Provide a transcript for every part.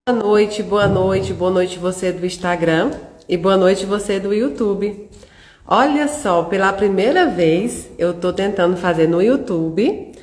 Boa noite, boa noite você do Instagram e boa noite você do YouTube. Olha só, pela primeira vez eu tô tentando fazer no YouTube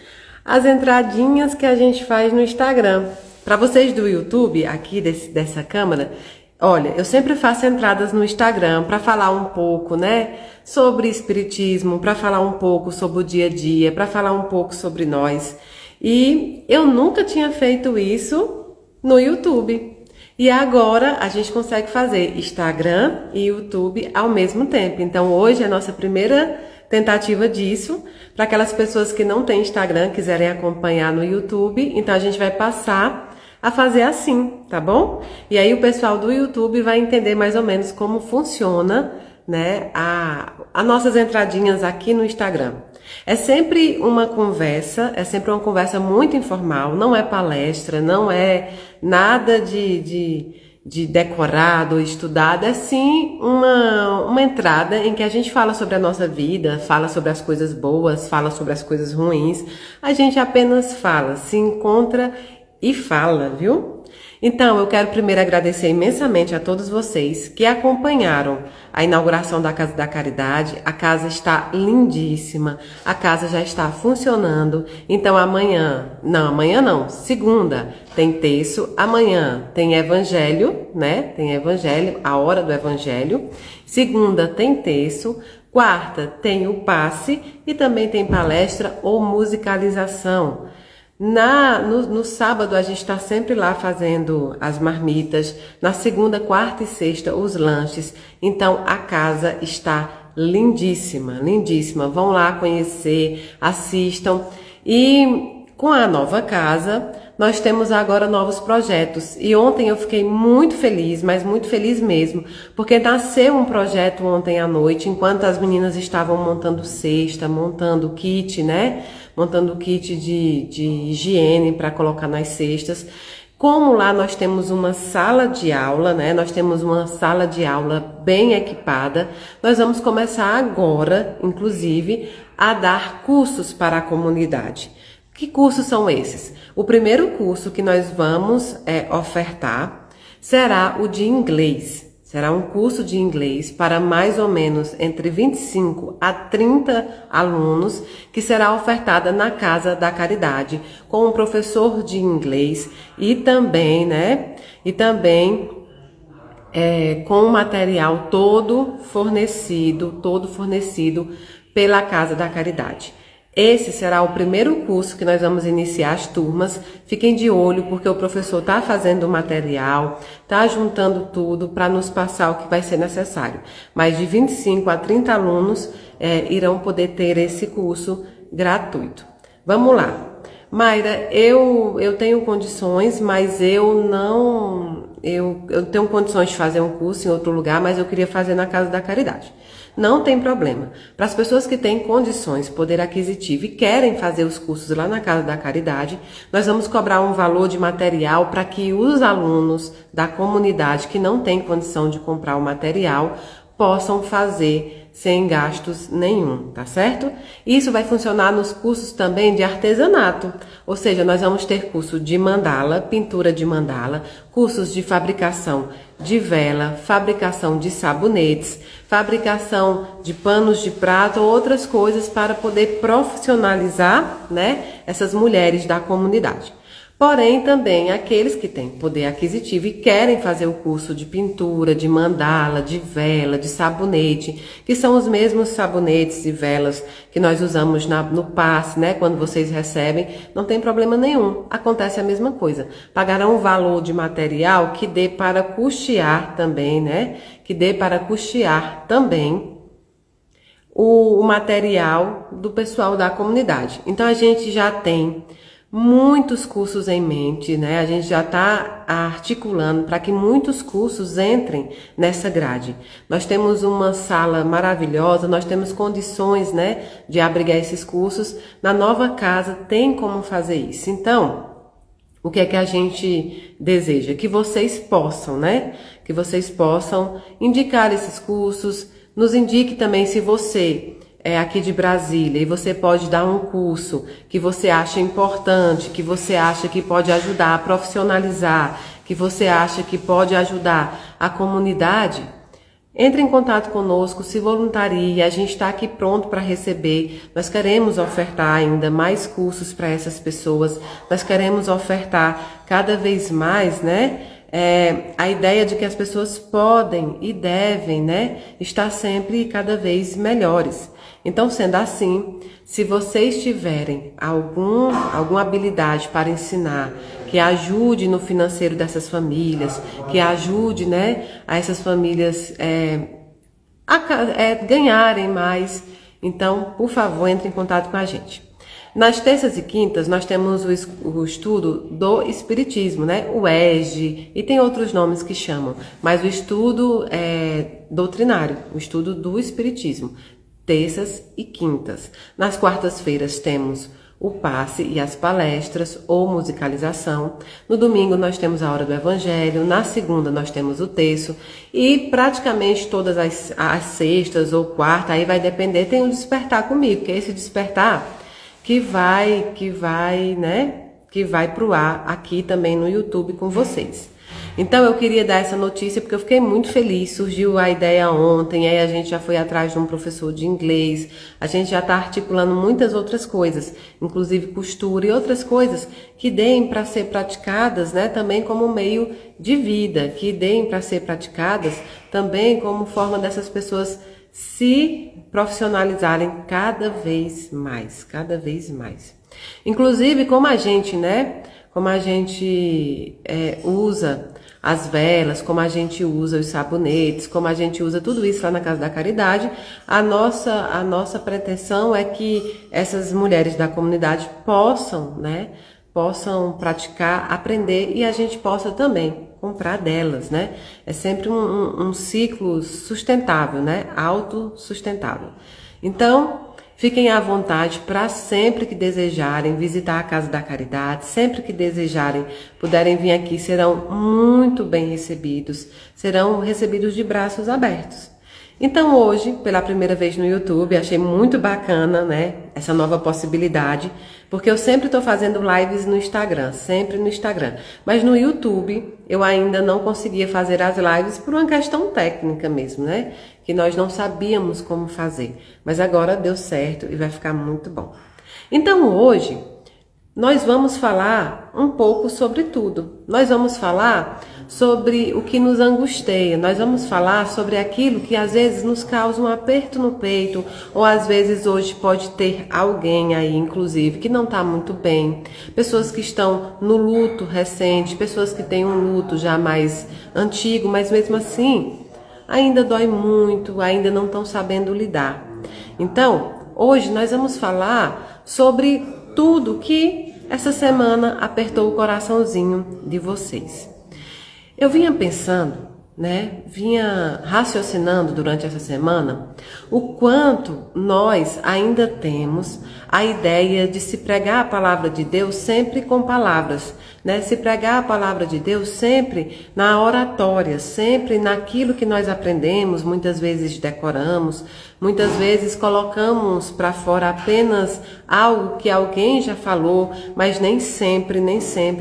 as entradinhas que a gente faz no Instagram. Para vocês do YouTube, aqui dessa câmera, olha, eu sempre faço entradas no Instagram para falar um pouco, né, sobre espiritismo, para falar um pouco sobre o dia a dia, para falar um pouco sobre nós. E eu nunca tinha feito isso no YouTube. E agora a gente consegue fazer Instagram e YouTube ao mesmo tempo. Então hoje é a nossa primeira tentativa disso. Para aquelas pessoas que não têm Instagram, quiserem acompanhar no YouTube, então a gente vai passar a fazer assim, tá bom? E aí o pessoal do YouTube vai entender mais ou menos como funciona, né, as nossas entradinhas aqui no Instagram. É sempre uma conversa muito informal, não é palestra, não é nada de decorado, estudado, é sim uma entrada em que a gente fala sobre a nossa vida, fala sobre as coisas boas, fala sobre as coisas ruins, a gente apenas fala, se encontra e fala, viu? Então, eu quero primeiro agradecer imensamente a todos vocês que acompanharam a inauguração da Casa da Caridade. A casa está lindíssima, a casa já está funcionando. Então, amanhã não, segunda tem terço, amanhã tem evangelho, né? Tem evangelho, a hora do evangelho. Segunda tem terço, quarta tem o passe e também tem palestra ou musicalização. No sábado a gente está sempre lá fazendo as marmitas, na segunda, quarta e sexta os lanches, então a casa está lindíssima, lindíssima, vão lá conhecer, assistam. E com a nova casa nós temos agora novos projetos e ontem eu fiquei muito feliz, mas muito feliz mesmo, porque nasceu um projeto ontem à noite, enquanto as meninas estavam montando cesta, montando kit, né? Montando kit de higiene para colocar nas cestas. Como lá nós temos uma sala de aula, né? Nós temos uma sala de aula bem equipada. Nós vamos começar agora, inclusive, a dar cursos para a comunidade. Que cursos são esses? O primeiro curso que nós vamos ofertar será o de inglês. Será um curso de inglês para mais ou menos entre 25 a 30 alunos, que será ofertada na Casa da Caridade, com um professor de inglês e também, né? E também com o material todo fornecido pela Casa da Caridade. Esse será o primeiro curso que nós vamos iniciar as turmas. Fiquem de olho, porque o professor está fazendo o material, está juntando tudo para nos passar o que vai ser necessário. Mas de 25 a 30 alunos irão poder ter esse curso gratuito. Vamos lá. Mayra, eu tenho condições, mas eu tenho condições de fazer um curso em outro lugar, mas eu queria fazer na Casa da Caridade. Não tem problema. Para as pessoas que têm condições, poder aquisitivo e querem fazer os cursos lá na Casa da Caridade, nós vamos cobrar um valor de material para que os alunos da comunidade que não têm condição de comprar o material possam fazer sem gastos nenhum, tá certo? Isso vai funcionar nos cursos também de artesanato, ou seja, nós vamos ter curso de mandala, pintura de mandala, cursos de fabricação de vela, fabricação de sabonetes, fabricação de panos de prato ou outras coisas para poder profissionalizar, né, essas mulheres da comunidade. Porém, também aqueles que têm poder aquisitivo e querem fazer o curso de pintura, de mandala, de vela, de sabonete, que são os mesmos sabonetes e velas que nós usamos no passe, né? Quando vocês recebem, não tem problema nenhum. Acontece a mesma coisa. Pagarão um valor de material que dê para custear também, né? Que dê para custear também o material do pessoal da comunidade. Então, a gente já tem muitos cursos em mente, né? A gente já está articulando para que muitos cursos entrem nessa grade. Nós temos uma sala maravilhosa, nós temos condições, né, de abrigar esses cursos. Na nova casa tem como fazer isso. Então, o que é que a gente deseja? Que vocês possam, né? Que vocês possam indicar esses cursos. Nos indique também se você aqui de Brasília e você pode dar um curso que você acha importante, que você acha que pode ajudar a profissionalizar que você acha que pode ajudar a comunidade, entre em contato conosco, se voluntarie, a gente está aqui pronto para receber. Nós queremos ofertar ainda mais cursos para essas pessoas, nós queremos ofertar cada vez mais, né? A ideia de que as pessoas podem e devem, né, estar sempre e cada vez melhores. Então, sendo assim, se vocês tiverem alguma habilidade para ensinar, que ajude no financeiro dessas famílias, que ajude, né, a essas famílias ganharem mais, então, por favor, entre em contato com a gente. Nas terças e quintas, nós temos o estudo do Espiritismo, né? O ESG, e tem outros nomes que chamam, mas o estudo doutrinário, o estudo do Espiritismo, terças e quintas. Nas quartas-feiras temos o passe e as palestras ou musicalização. No domingo nós temos a hora do evangelho, na segunda nós temos o terço e praticamente todas as sextas ou quarta, aí vai depender, tem um despertar comigo, que é esse despertar que vai pro ar aqui também no YouTube com vocês. Então eu queria dar essa notícia porque eu fiquei muito feliz, surgiu a ideia ontem, aí a gente já foi atrás de um professor de inglês, a gente já está articulando muitas outras coisas, inclusive costura e outras coisas que deem para ser praticadas, né, também como meio de vida, que deem para ser praticadas também como forma dessas pessoas se profissionalizarem cada vez mais, cada vez mais. Inclusive, como a gente, né, usa as velas, como a gente usa os sabonetes, como a gente usa tudo isso lá na Casa da Caridade, a nossa pretensão é que essas mulheres da comunidade possam praticar, aprender e a gente possa também comprar delas, né? É sempre um ciclo sustentável, né? Autossustentável. Então, fiquem à vontade para sempre que desejarem visitar a Casa da Caridade, sempre que desejarem, puderem vir aqui, serão muito bem recebidos, serão recebidos de braços abertos. Então hoje, pela primeira vez no YouTube, achei muito bacana, né, essa nova possibilidade, porque eu sempre estou fazendo lives no Instagram, sempre no Instagram. Mas no YouTube eu ainda não conseguia fazer as lives por uma questão técnica mesmo, né, que nós não sabíamos como fazer. Mas agora deu certo e vai ficar muito bom. Então hoje nós vamos falar um pouco sobre tudo. Nós vamos falar sobre o que nos angustia. Nós vamos falar sobre aquilo que às vezes nos causa um aperto no peito, ou às vezes hoje pode ter alguém aí, inclusive, que não está muito bem. Pessoas que estão no luto recente, pessoas que têm um luto já mais antigo, mas mesmo assim ainda dói muito, ainda não estão sabendo lidar. Então, hoje nós vamos falar sobre tudo que essa semana apertou o coraçãozinho de vocês. Eu vinha pensando, né, vinha raciocinando durante essa semana o quanto nós ainda temos a ideia de se pregar a palavra de Deus sempre com palavras, né, se pregar a palavra de Deus sempre na oratória, sempre naquilo que nós aprendemos, muitas vezes decoramos, muitas vezes colocamos para fora apenas algo que alguém já falou, mas nem sempre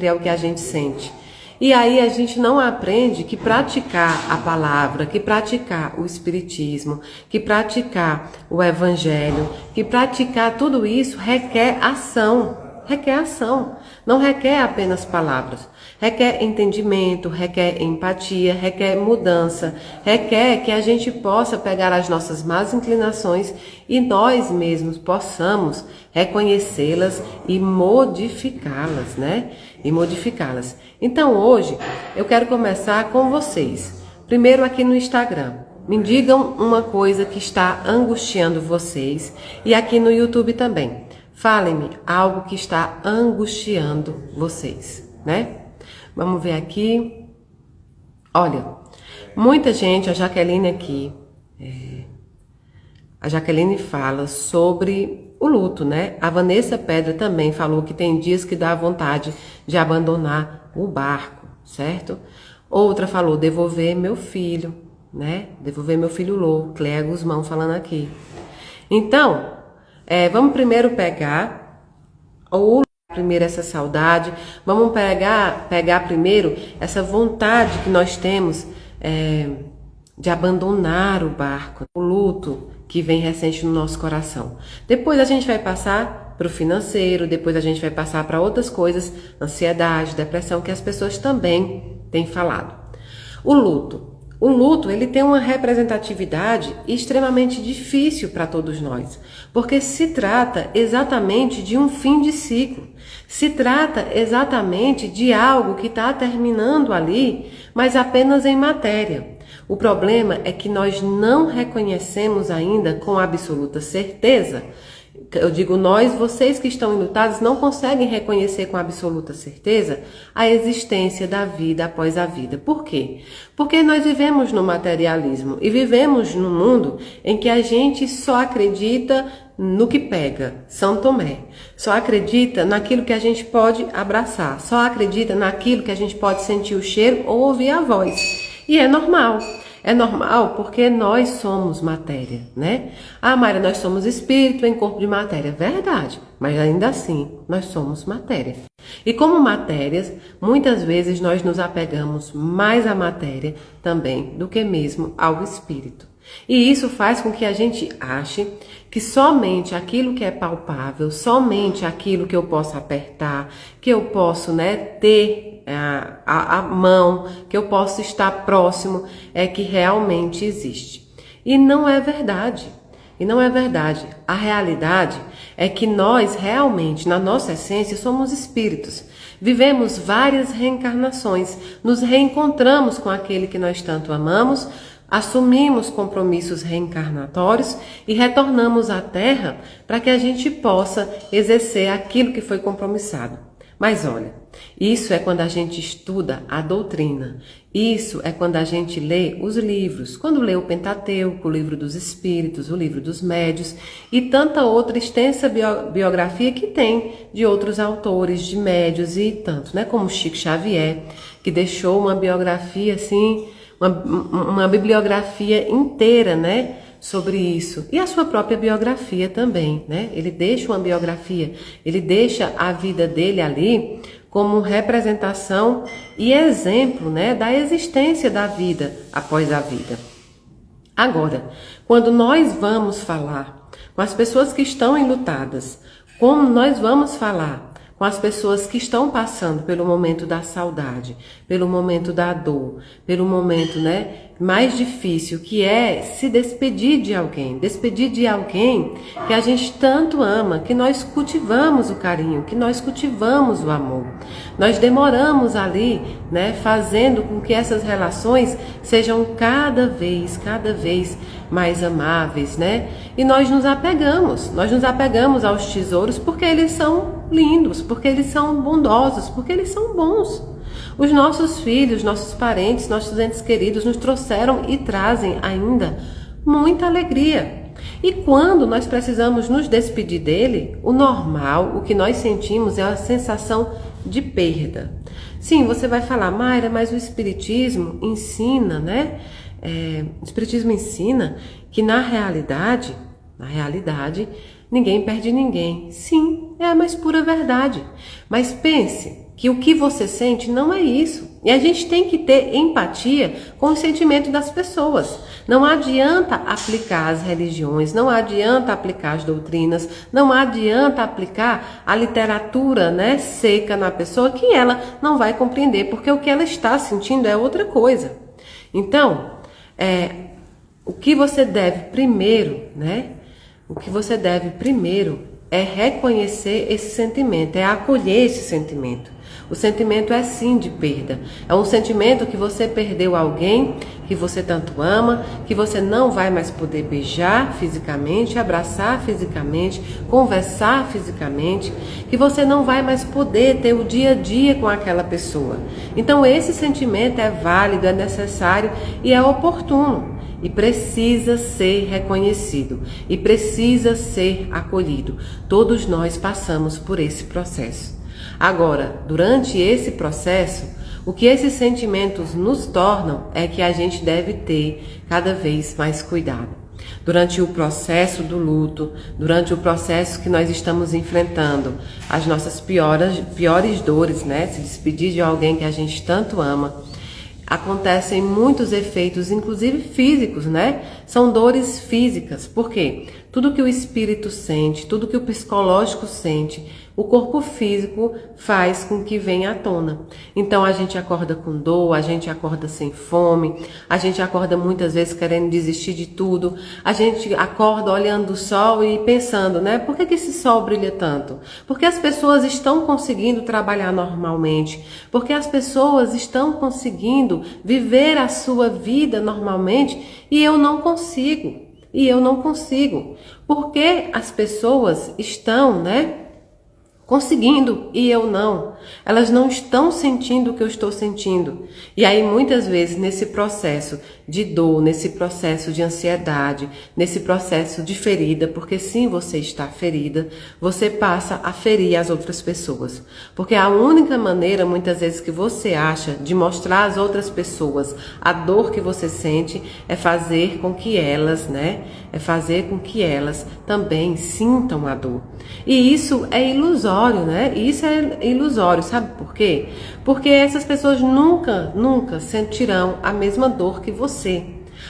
é o que a gente sente. E aí a gente não aprende que praticar a palavra, que praticar o espiritismo, que praticar o evangelho, que praticar tudo isso requer ação. Requer ação, não requer apenas palavras, requer entendimento, requer empatia, requer mudança, requer que a gente possa pegar as nossas más inclinações e nós mesmos possamos reconhecê-las e modificá-las, né? E modificá-las. Então hoje eu quero começar com vocês, primeiro aqui no Instagram. Me digam uma coisa que está angustiando vocês e aqui no YouTube também. Falem-me algo que está angustiando vocês, né? Vamos ver aqui. Olha, muita gente, a Jaqueline aqui, a Jaqueline fala sobre o luto, né? A Vanessa Pedra também falou que tem dias que dá vontade de abandonar o barco, certo? Outra falou devolver meu filho, né? Devolver meu filho louco, Cléia Guzmão falando aqui. Então, vamos primeiro pegar o primeiro essa saudade, vamos pegar primeiro essa vontade que nós temos de abandonar o barco, o luto que vem recente no nosso coração. Depois a gente vai passar para o financeiro, depois a gente vai passar para outras coisas, ansiedade, depressão, que as pessoas também têm falado. O luto, ele tem uma representatividade extremamente difícil para todos nós, porque se trata exatamente de um fim de ciclo, se trata exatamente de algo que está terminando ali, mas apenas em matéria. O problema é que nós não reconhecemos ainda com absoluta certeza. Eu digo nós, vocês que estão enlutados não conseguem reconhecer com absoluta certeza a existência da vida após a vida. Por quê? Porque nós vivemos no materialismo e vivemos num mundo em que a gente só acredita no que pega, São Tomé. Só acredita naquilo que a gente pode abraçar, só acredita naquilo que a gente pode sentir o cheiro ou ouvir a voz. E é normal. É normal porque nós somos matéria, né? Ah, Mayra, nós somos espírito em corpo de matéria. Verdade, mas ainda assim nós somos matéria. E como matérias, muitas vezes nós nos apegamos mais à matéria também do que mesmo ao espírito. E isso faz com que a gente ache que somente aquilo que é palpável, somente aquilo que eu posso apertar, que eu posso, ter a mão, que eu posso estar próximo, é que realmente existe. E não é verdade. E não é verdade. A realidade é que nós realmente, na nossa essência, somos espíritos. Vivemos várias reencarnações, nos reencontramos com aquele que nós tanto amamos, assumimos compromissos reencarnatórios e retornamos à Terra para que a gente possa exercer aquilo que foi compromissado. Mas olha, isso é quando a gente estuda a doutrina, isso é quando a gente lê os livros, quando lê o Pentateuco, o livro dos Espíritos, o livro dos Médios e tanta outra extensa biografia que tem de outros autores, de médios e tanto, como Chico Xavier, que deixou uma biografia assim, uma bibliografia inteira, sobre isso. E a sua própria biografia também, Ele deixa uma biografia, ele deixa a vida dele ali como representação e exemplo, da existência da vida após a vida. Agora, quando nós vamos falar com as pessoas que estão enlutadas, como nós vamos falar com as pessoas que estão passando pelo momento da saudade, pelo momento da dor, pelo momento, mais difícil, que é se despedir de alguém que a gente tanto ama, que nós cultivamos o carinho, que nós cultivamos o amor. Nós demoramos ali, fazendo com que essas relações sejam cada vez mais amáveis, E nós nos apegamos aos tesouros porque eles são lindos, porque eles são bondosos, porque eles são bons. Os nossos filhos, nossos parentes, nossos entes queridos nos trouxeram e trazem ainda muita alegria. E quando nós precisamos nos despedir dele, o normal, o que nós sentimos é a sensação de perda. Sim, você vai falar, Mayra, mas o Espiritismo ensina, o Espiritismo ensina que na realidade, ninguém perde ninguém. Sim, é a mais pura verdade. Mas pense que o que você sente não é isso. E a gente tem que ter empatia com o sentimento das pessoas. Não adianta aplicar as religiões, não adianta aplicar as doutrinas, não adianta aplicar a literatura, seca na pessoa que ela não vai compreender, porque o que ela está sentindo é outra coisa. Então, o que você deve primeiro, é reconhecer esse sentimento, é acolher esse sentimento. O sentimento é sim de perda. É um sentimento que você perdeu alguém que você tanto ama, que você não vai mais poder beijar fisicamente, abraçar fisicamente, conversar fisicamente, que você não vai mais poder ter o dia a dia com aquela pessoa. Então esse sentimento é válido, é necessário e é oportuno. E precisa ser reconhecido, e precisa ser acolhido. Todos nós passamos por esse processo. Agora, durante esse processo, o que esses sentimentos nos tornam é que a gente deve ter cada vez mais cuidado. Durante o processo do luto, durante o processo que nós estamos enfrentando, as nossas piores dores, né? Se despedir de alguém que a gente tanto ama, acontecem muitos efeitos, inclusive físicos, né? São dores físicas. Por quê? Tudo que o espírito sente, tudo que o psicológico sente, o corpo físico faz com que venha à tona. Então a gente acorda com dor, a gente acorda sem fome, a gente acorda muitas vezes querendo desistir de tudo, a gente acorda olhando o sol e pensando, né? Por que esse sol brilha tanto? Porque as pessoas estão conseguindo trabalhar normalmente, porque as pessoas estão conseguindo viver a sua vida normalmente e eu não consigo. E eu não consigo. Porque as pessoas estão, né, conseguindo e eu não. Elas não estão sentindo o que eu estou sentindo. E aí muitas vezes nesse processo de dor, nesse processo de ansiedade, nesse processo de ferida, porque sim, você está ferida, você passa a ferir as outras pessoas. Porque a única maneira muitas vezes que você acha de mostrar às outras pessoas a dor que você sente é fazer com que elas, né, é fazer com que elas também sintam a dor. E isso é ilusório, né? Isso é ilusório, sabe por quê? Porque essas pessoas nunca sentirão a mesma dor que você.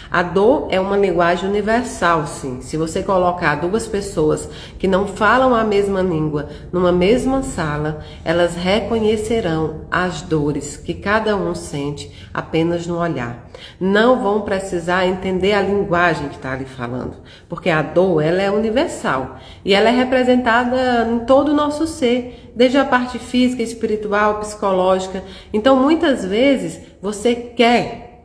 A dor é uma linguagem universal, sim. Se você colocar duas pessoas que não falam a mesma língua numa mesma sala, elas reconhecerão as dores que cada um sente apenas no olhar. Não vão precisar entender a linguagem que está ali falando, porque a dor, ela é universal e ela é representada em todo o nosso ser, desde a parte física, espiritual, psicológica. Então, muitas vezes, você quer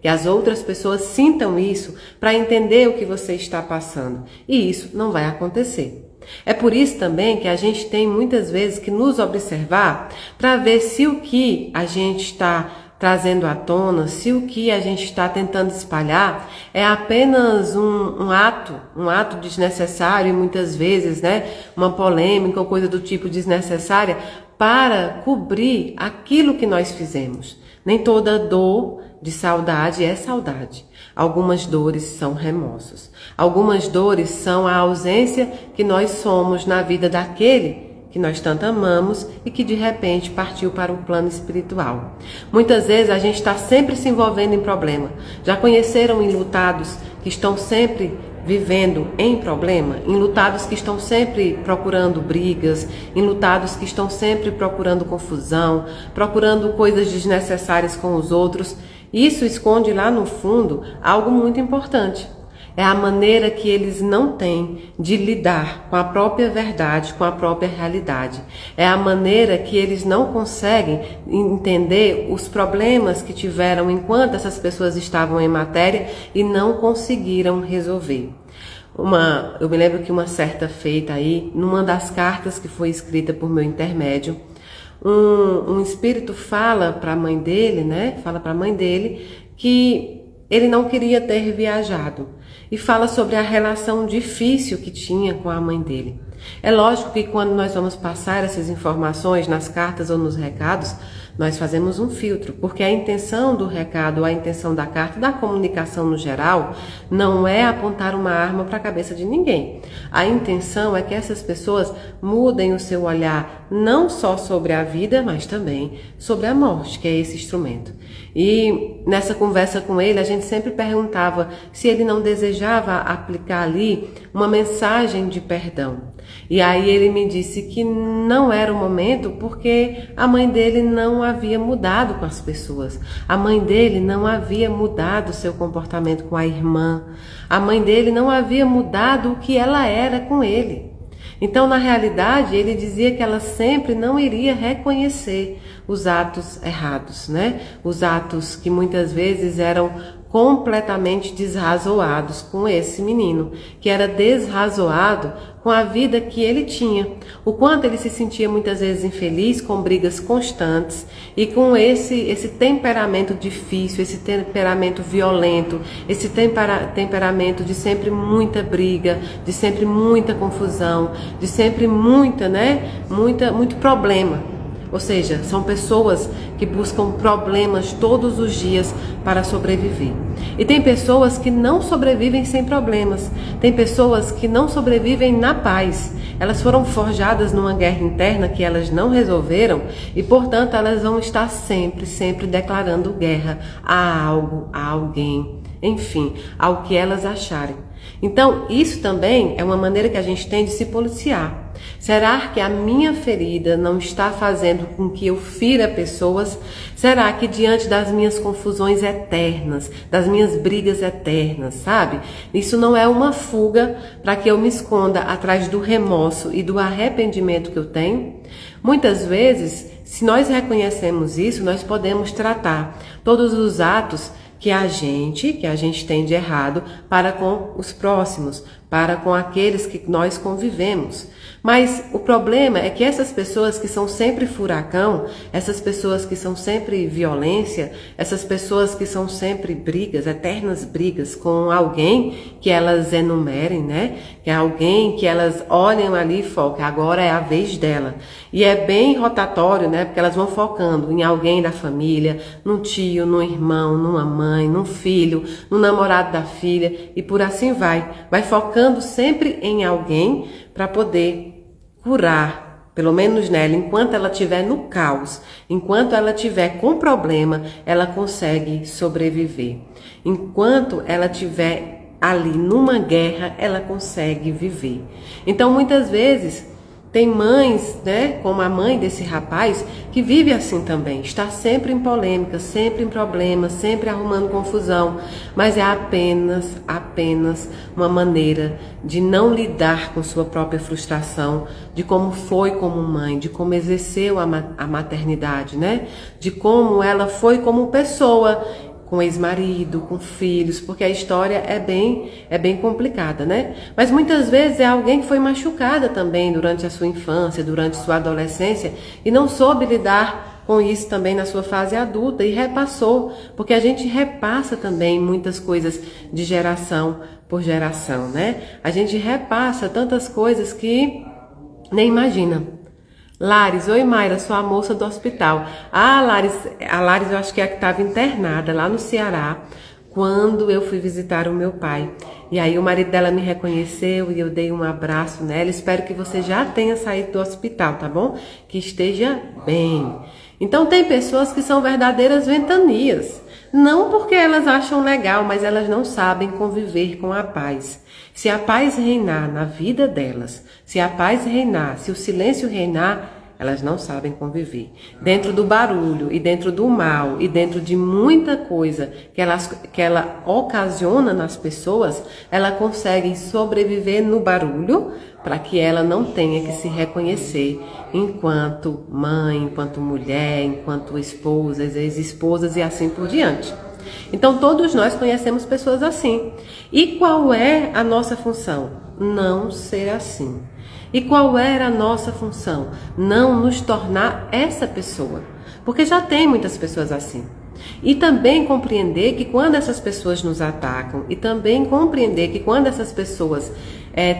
que as outras pessoas sintam isso para entender o que você está passando. E isso não vai acontecer. É por isso também que a gente tem muitas vezes que nos observar para ver se o que a gente está trazendo à tona, se o que a gente está tentando espalhar é apenas um ato desnecessário e muitas vezes, né, uma polêmica ou coisa do tipo desnecessária para cobrir aquilo que nós fizemos. Nem toda dor de saudade é saudade. Algumas dores são remorsos. Algumas dores são a ausência que nós somos na vida daquele que nós tanto amamos e que de repente partiu para o plano espiritual. Muitas vezes a gente está sempre se envolvendo em problema. Já conheceram enlutados que estão sempre vivendo em problema, enlutados que estão sempre procurando brigas, enlutados que estão sempre procurando confusão, procurando coisas desnecessárias com os outros. Isso esconde lá no fundo algo muito importante. É a maneira que eles não têm de lidar com a própria verdade, com a própria realidade. É a maneira que eles não conseguem entender os problemas que tiveram enquanto essas pessoas estavam em matéria e não conseguiram resolver. Eu me lembro que uma certa feita aí, numa das cartas que foi escrita por meu intermédio, um espírito fala para a mãe dele, né? Fala para a mãe dele que ele não queria ter viajado. E fala sobre a relação difícil que tinha com a mãe dele. É lógico que quando nós vamos passar essas informações nas cartas ou nos recados, nós fazemos um filtro, porque a intenção do recado, a intenção da carta, da comunicação no geral, não é apontar uma arma para a cabeça de ninguém. A intenção é que essas pessoas mudem o seu olhar, não só sobre a vida, mas também sobre a morte, que é esse instrumento. E nessa conversa com ele, a gente sempre perguntava se ele não desejava aplicar ali uma mensagem de perdão. E aí ele me disse que não era o momento porque a mãe dele não havia mudado com as pessoas. A mãe dele não havia mudado seu comportamento com a irmã. A mãe dele não havia mudado o que ela era com ele. Então, na realidade, ele dizia que ela sempre não iria reconhecer os atos errados, né? Os atos que muitas vezes eram completamente desrazoados com esse menino, que era desrazoado com a vida que ele tinha. O quanto ele se sentia muitas vezes infeliz, com brigas constantes e com esse temperamento difícil, esse temperamento violento, esse temperamento de sempre muita briga, de sempre muita confusão, de sempre muito problema. Ou seja, são pessoas que buscam problemas todos os dias para sobreviver. E tem pessoas que não sobrevivem sem problemas. Tem pessoas que não sobrevivem na paz. Elas foram forjadas numa guerra interna que elas não resolveram e, portanto, elas vão estar sempre declarando guerra a algo, a alguém, enfim, ao que elas acharem. Então, isso também é uma maneira que a gente tem de se policiar. Será que a minha ferida não está fazendo com que eu fira pessoas? Será que diante das minhas confusões eternas, das minhas brigas eternas, sabe? Isso não é uma fuga para que eu me esconda atrás do remorso e do arrependimento que eu tenho? Muitas vezes, se nós reconhecemos isso, nós podemos tratar todos os atos que a gente tem de errado para com os próximos, para com aqueles que nós convivemos. Mas o problema é que essas pessoas que são sempre furacão, essas pessoas que são sempre violência, essas pessoas que são sempre brigas, eternas brigas com alguém que elas enumerem, né? Que é alguém que elas olham ali e focam, agora é a vez dela. E é bem rotatório, né? Porque elas vão focando em alguém da família, num tio, num irmão, numa mãe, num filho, no namorado da filha e por assim vai. Vai focando sempre em alguém para poder curar, pelo menos nela, enquanto ela estiver no caos, enquanto ela estiver com problema, ela consegue sobreviver. Enquanto ela estiver ali numa guerra, ela consegue viver. Então, muitas vezes, tem mães, né, como a mãe desse rapaz, que vive assim também, está sempre em polêmica, sempre em problemas, sempre arrumando confusão, mas é apenas uma maneira de não lidar com sua própria frustração, de como foi como mãe, de como exerceu a maternidade, né, de como ela foi como pessoa, com ex-marido, com filhos, porque a história é bem complicada, né? Mas muitas vezes é alguém que foi machucada também durante a sua infância, durante sua adolescência e não soube lidar com isso também na sua fase adulta e repassou, porque a gente repassa também muitas coisas de geração por geração, né? A gente repassa tantas coisas que nem imagina. Lares, oi Mayra, sou a moça do hospital. Ah, a Lares eu acho que é a que estava internada lá no Ceará, quando eu fui visitar o meu pai. E aí o marido dela me reconheceu e eu dei um abraço nela. Espero que você já tenha saído do hospital, tá bom? Que esteja bem. Então tem pessoas que são verdadeiras ventanias. Não porque elas acham legal, mas elas não sabem conviver com a paz. Se a paz reinar na vida delas, se a paz reinar, se o silêncio reinar, elas não sabem conviver. Dentro do barulho e dentro do mal e dentro de muita coisa que ela ocasiona nas pessoas, ela consegue sobreviver no barulho para que ela não tenha que se reconhecer enquanto mãe, enquanto mulher, enquanto esposas, ex-esposas e assim por diante. Então todos nós conhecemos pessoas assim. E qual é a nossa função? Não ser assim. E qual era a nossa função? Não nos tornar essa pessoa. Porque já tem muitas pessoas assim. E também compreender que quando essas pessoas nos atacam, e também compreender que quando essas pessoas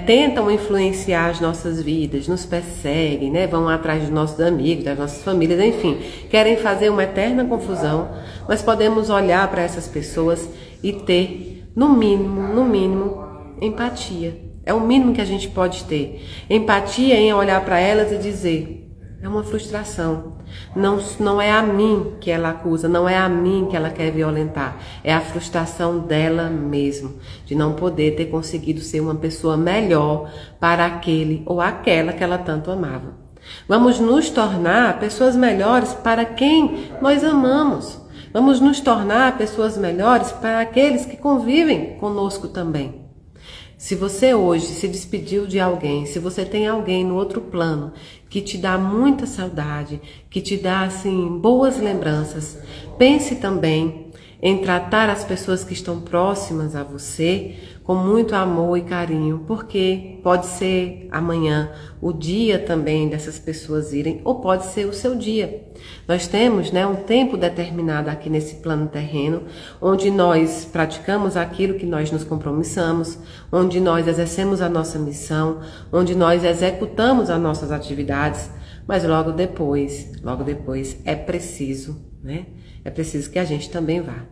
tentam influenciar as nossas vidas, nos perseguem, né, vão atrás dos nossos amigos, das nossas famílias, enfim, querem fazer uma eterna confusão, nós podemos olhar para essas pessoas e ter, no mínimo, empatia. É o mínimo que a gente pode ter. Empatia em olhar para elas e dizer: é uma frustração. Não é a mim que ela acusa, não é a mim que ela quer violentar. É a frustração dela mesmo, de não poder ter conseguido ser uma pessoa melhor para aquele ou aquela que ela tanto amava. Vamos nos tornar pessoas melhores para quem nós amamos. Vamos nos tornar pessoas melhores para aqueles que convivem conosco também. Se você hoje se despediu de alguém, se você tem alguém no outro plano que te dá muita saudade, que te dá assim boas lembranças, pense também em tratar as pessoas que estão próximas a você com muito amor e carinho, porque pode ser amanhã o dia também dessas pessoas irem, ou pode ser o seu dia. Nós temos, né, um tempo determinado aqui nesse plano terreno, onde nós praticamos aquilo que nós nos compromissamos, onde nós exercemos a nossa missão, onde nós executamos as nossas atividades, mas logo depois é preciso, né? É preciso que a gente também vá.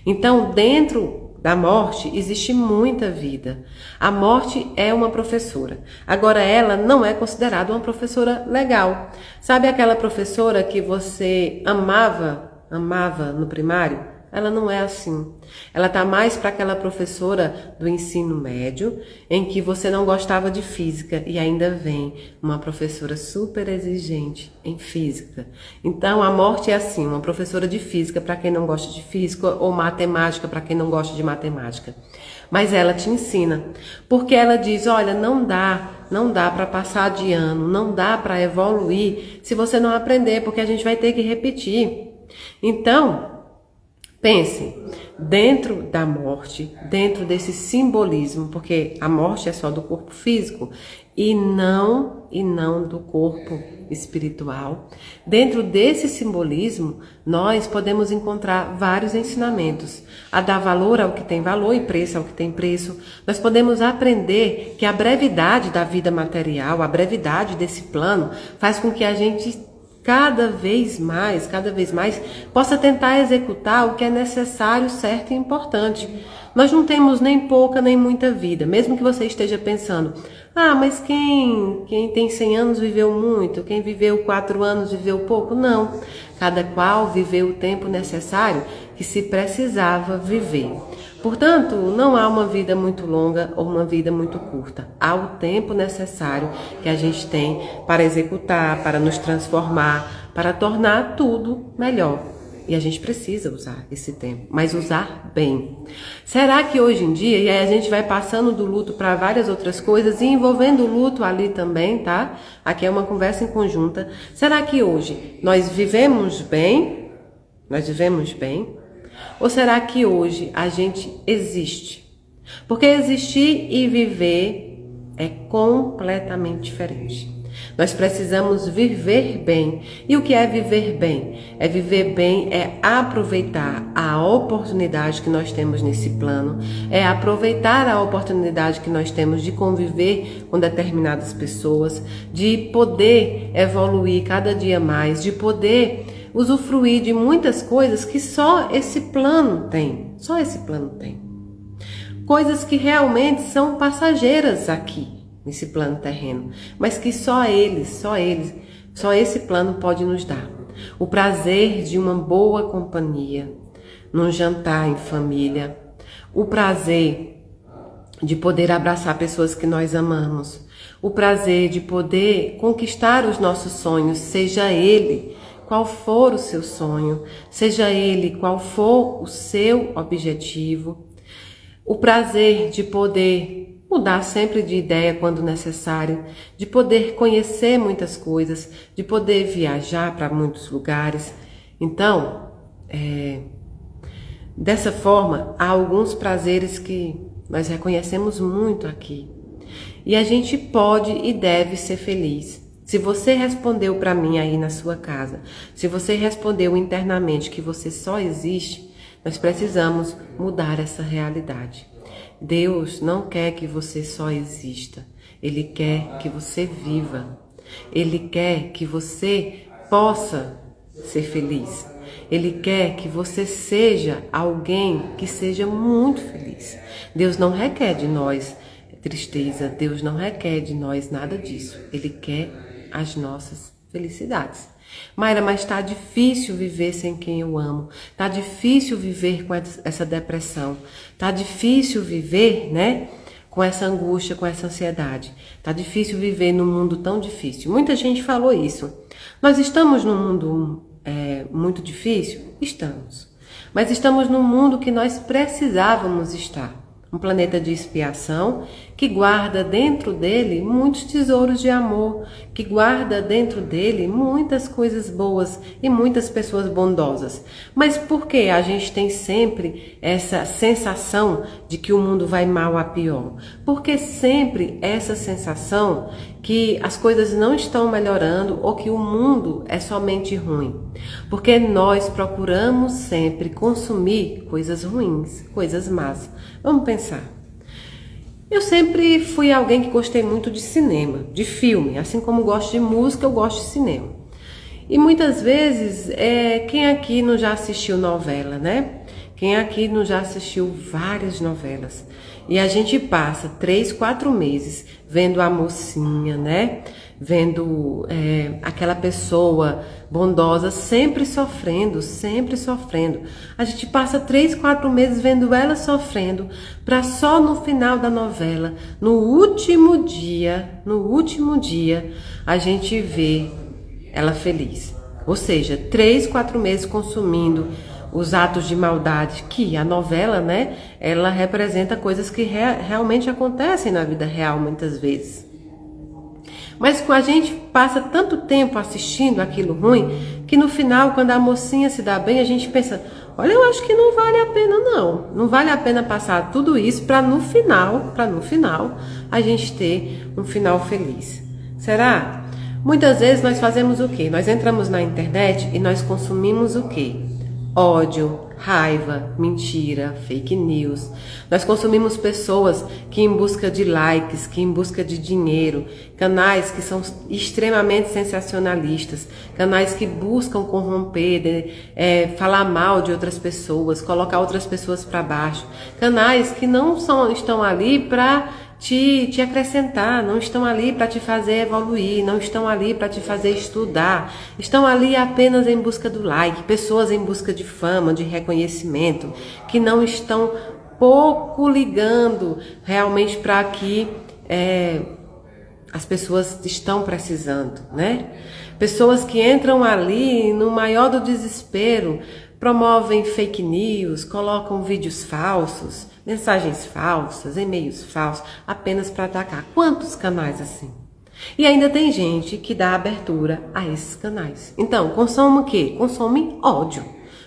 Então, dentro da morte existe muita vida. A morte é uma professora. Agora, ela não é considerada uma professora legal. Sabe aquela professora que você amava no primário? Ela não é assim. Ela tá mais para aquela professora do ensino médio, em que você não gostava de física e ainda vem uma professora super exigente em física. Então, a morte é assim, uma professora de física para quem não gosta de física ou matemática para quem não gosta de matemática. Mas ela te ensina, porque ela diz, olha, não dá para passar de ano, não dá para evoluir se você não aprender, porque a gente vai ter que repetir. Então, pense, dentro da morte, dentro desse simbolismo, porque a morte é só do corpo físico e não do corpo espiritual. Dentro desse simbolismo, nós podemos encontrar vários ensinamentos. A dar valor ao que tem valor e preço ao que tem preço. Nós podemos aprender que a brevidade da vida material, a brevidade desse plano, faz com que a gente cada vez mais, possa tentar executar o que é necessário, certo e importante. Nós não temos nem pouca nem muita vida, mesmo que você esteja pensando, mas quem tem 100 anos viveu muito, quem viveu 4 anos viveu pouco. Não, cada qual viveu o tempo necessário que se precisava viver. Portanto, não há uma vida muito longa ou uma vida muito curta. Há o tempo necessário que a gente tem para executar, para nos transformar, para tornar tudo melhor. E a gente precisa usar esse tempo, mas usar bem. Será que hoje em dia, e aí a gente vai passando do luto para várias outras coisas e envolvendo o luto ali também, tá? Aqui é uma conversa em conjunta. Será que hoje nós vivemos bem? Nós vivemos bem? Ou será que hoje a gente existe? Porque existir e viver é completamente diferente. Nós precisamos viver bem. E o que é viver bem? É viver bem, é aproveitar a oportunidade que nós temos nesse plano, é aproveitar a oportunidade que nós temos de conviver com determinadas pessoas, de poder evoluir cada dia mais, de poder usufruir de muitas coisas que só esse plano tem. Só esse plano tem. Coisas que realmente são passageiras aqui, nesse plano terreno, mas que só esse plano pode nos dar. O prazer de uma boa companhia, num jantar em família, o prazer de poder abraçar pessoas que nós amamos, o prazer de poder conquistar os nossos sonhos, seja ele qual for o seu sonho, seja ele qual for o seu objetivo, o prazer de poder mudar sempre de ideia quando necessário, de poder conhecer muitas coisas, de poder viajar para muitos lugares. Então, dessa forma, há alguns prazeres que nós reconhecemos muito aqui. E a gente pode e deve ser feliz. Se você respondeu para mim aí na sua casa, se você respondeu internamente que você só existe, nós precisamos mudar essa realidade. Deus não quer que você só exista, Ele quer que você viva. Ele quer que você possa ser feliz. Ele quer que você seja alguém que seja muito feliz. Deus não requer de nós tristeza, Deus não requer de nós nada disso. Ele quer as nossas felicidades. Mayra, mas está difícil viver sem quem eu amo. Está difícil viver com essa depressão. Está difícil viver, né, com essa angústia, com essa ansiedade. Está difícil viver num mundo tão difícil. Muita gente falou isso. Nós estamos num mundo muito difícil? Estamos. Mas estamos num mundo que nós precisávamos estar. Um planeta de expiação que guarda dentro dele muitos tesouros de amor, que guarda dentro dele muitas coisas boas e muitas pessoas bondosas. Mas por que a gente tem sempre essa sensação de que o mundo vai mal a pior? Porque sempre essa sensação que as coisas não estão melhorando ou que o mundo é somente ruim. Porque nós procuramos sempre consumir coisas ruins, coisas más. Vamos pensar. Eu sempre fui alguém que gostei muito de cinema, de filme, assim como gosto de música, eu gosto de cinema. E muitas vezes, quem aqui não já assistiu novela, né? Quem aqui não já assistiu várias novelas? E a gente passa 3, 4 meses vendo a mocinha, né? Vendo aquela pessoa bondosa sempre sofrendo, sempre sofrendo. A gente passa 3, 4 meses vendo ela sofrendo, para só no final da novela, no último dia, a gente vê ela feliz. Ou seja, 3, 4 meses consumindo os atos de maldade, que a novela, né, ela representa coisas que realmente acontecem na vida real muitas vezes. Mas a gente passa tanto tempo assistindo aquilo ruim, que no final, quando a mocinha se dá bem, a gente pensa, olha, eu acho que não vale a pena não. Não vale a pena passar tudo isso para no final, a gente ter um final feliz. Será? Muitas vezes nós fazemos o quê? Nós entramos na internet e nós consumimos o quê? Ódio, raiva, mentira, fake news. Nós consumimos pessoas que em busca de likes, que em busca de dinheiro, canais que são extremamente sensacionalistas, canais que buscam corromper, falar mal de outras pessoas, colocar outras pessoas para baixo, canais que não estão ali para te acrescentar, não estão ali para te fazer evoluir, não estão ali para te fazer estudar, estão ali apenas em busca do like, pessoas em busca de fama, de reconhecimento, que não estão pouco ligando realmente para que as pessoas estão precisando, né? Pessoas que entram ali no maior do desespero, promovem fake news, colocam vídeos falsos, mensagens falsas, e-mails falsos, apenas para atacar. Quantos canais assim? E ainda tem gente que dá abertura a esses canais. Então, consome o quê? Consome ódio,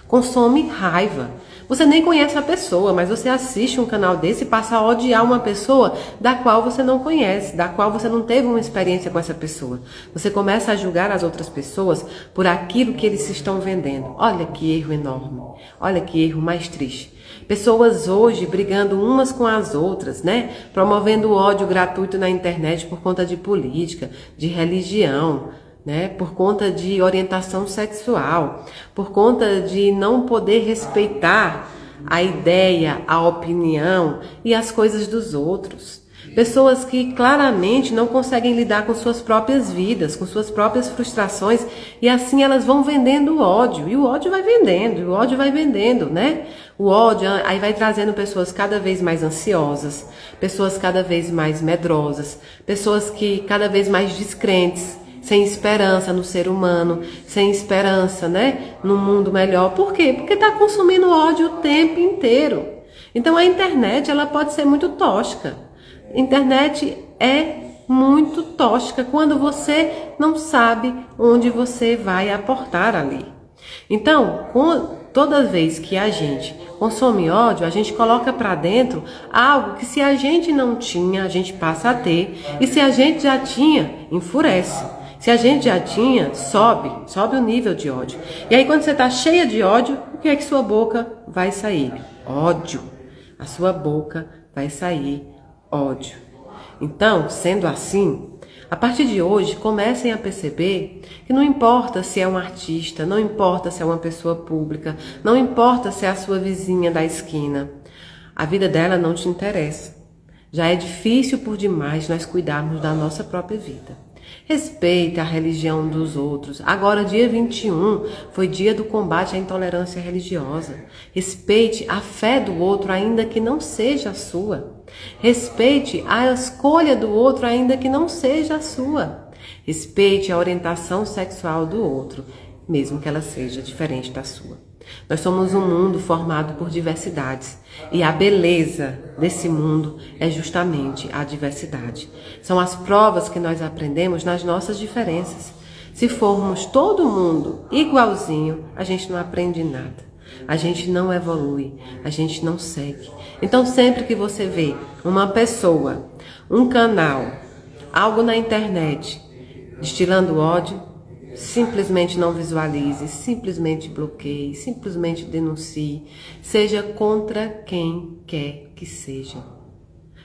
consome raiva. Você nem conhece a pessoa, mas você assiste um canal desse e passa a odiar uma pessoa da qual você não conhece, da qual você não teve uma experiência com essa pessoa. Você começa a julgar as outras pessoas por aquilo que eles estão vendendo. Olha que erro enorme, olha que erro mais triste. Pessoas hoje brigando umas com as outras, né? Promovendo ódio gratuito na internet por conta de política, de religião, né? Por conta de orientação sexual, por conta de não poder respeitar a ideia, a opinião e as coisas dos outros. Pessoas que claramente não conseguem lidar com suas próprias vidas, com suas próprias frustrações, e assim elas vão vendendo o ódio, e o ódio vai vendendo, né? O ódio aí vai trazendo pessoas cada vez mais ansiosas, pessoas cada vez mais medrosas, pessoas que cada vez mais descrentes, sem esperança no ser humano, sem esperança, né, no mundo melhor. Por quê? Porque está consumindo ódio o tempo inteiro. Então a internet, ela pode ser muito tóxica. A internet é muito tóxica quando você não sabe onde você vai aportar ali. Então, toda vez que a gente consome ódio, a gente coloca para dentro algo que se a gente não tinha, a gente passa a ter, e se a gente já tinha, enfurece. Se a gente já tinha, sobe o nível de ódio. E aí quando você está cheia de ódio, o que é que sua boca vai sair? Ódio. A sua boca vai sair ódio. Então, sendo assim, a partir de hoje, comecem a perceber que não importa se é um artista, não importa se é uma pessoa pública, não importa se é a sua vizinha da esquina, a vida dela não te interessa. Já é difícil por demais nós cuidarmos da nossa própria vida. Respeite a religião dos outros. Agora, dia 21, foi dia do combate à intolerância religiosa. Respeite a fé do outro, ainda que não seja a sua. Respeite a escolha do outro, ainda que não seja a sua. Respeite a orientação sexual do outro, mesmo que ela seja diferente da sua. Nós somos um mundo formado por diversidades e a beleza desse mundo é justamente a diversidade. São as provas que nós aprendemos nas nossas diferenças. Se formos todo mundo igualzinho, a gente não aprende nada. A gente não evolui, a gente não segue. Então sempre que você vê uma pessoa, um canal, algo na internet destilando ódio, simplesmente não visualize, simplesmente bloqueie, simplesmente denuncie, seja contra quem quer que seja.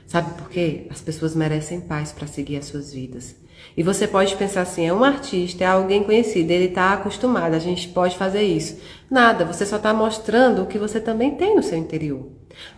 Sabe por quê? As pessoas merecem paz para seguir as suas vidas. E você pode pensar assim, é um artista, é alguém conhecido, ele está acostumado, a gente pode fazer isso. Nada, você só está mostrando o que você também tem no seu interior.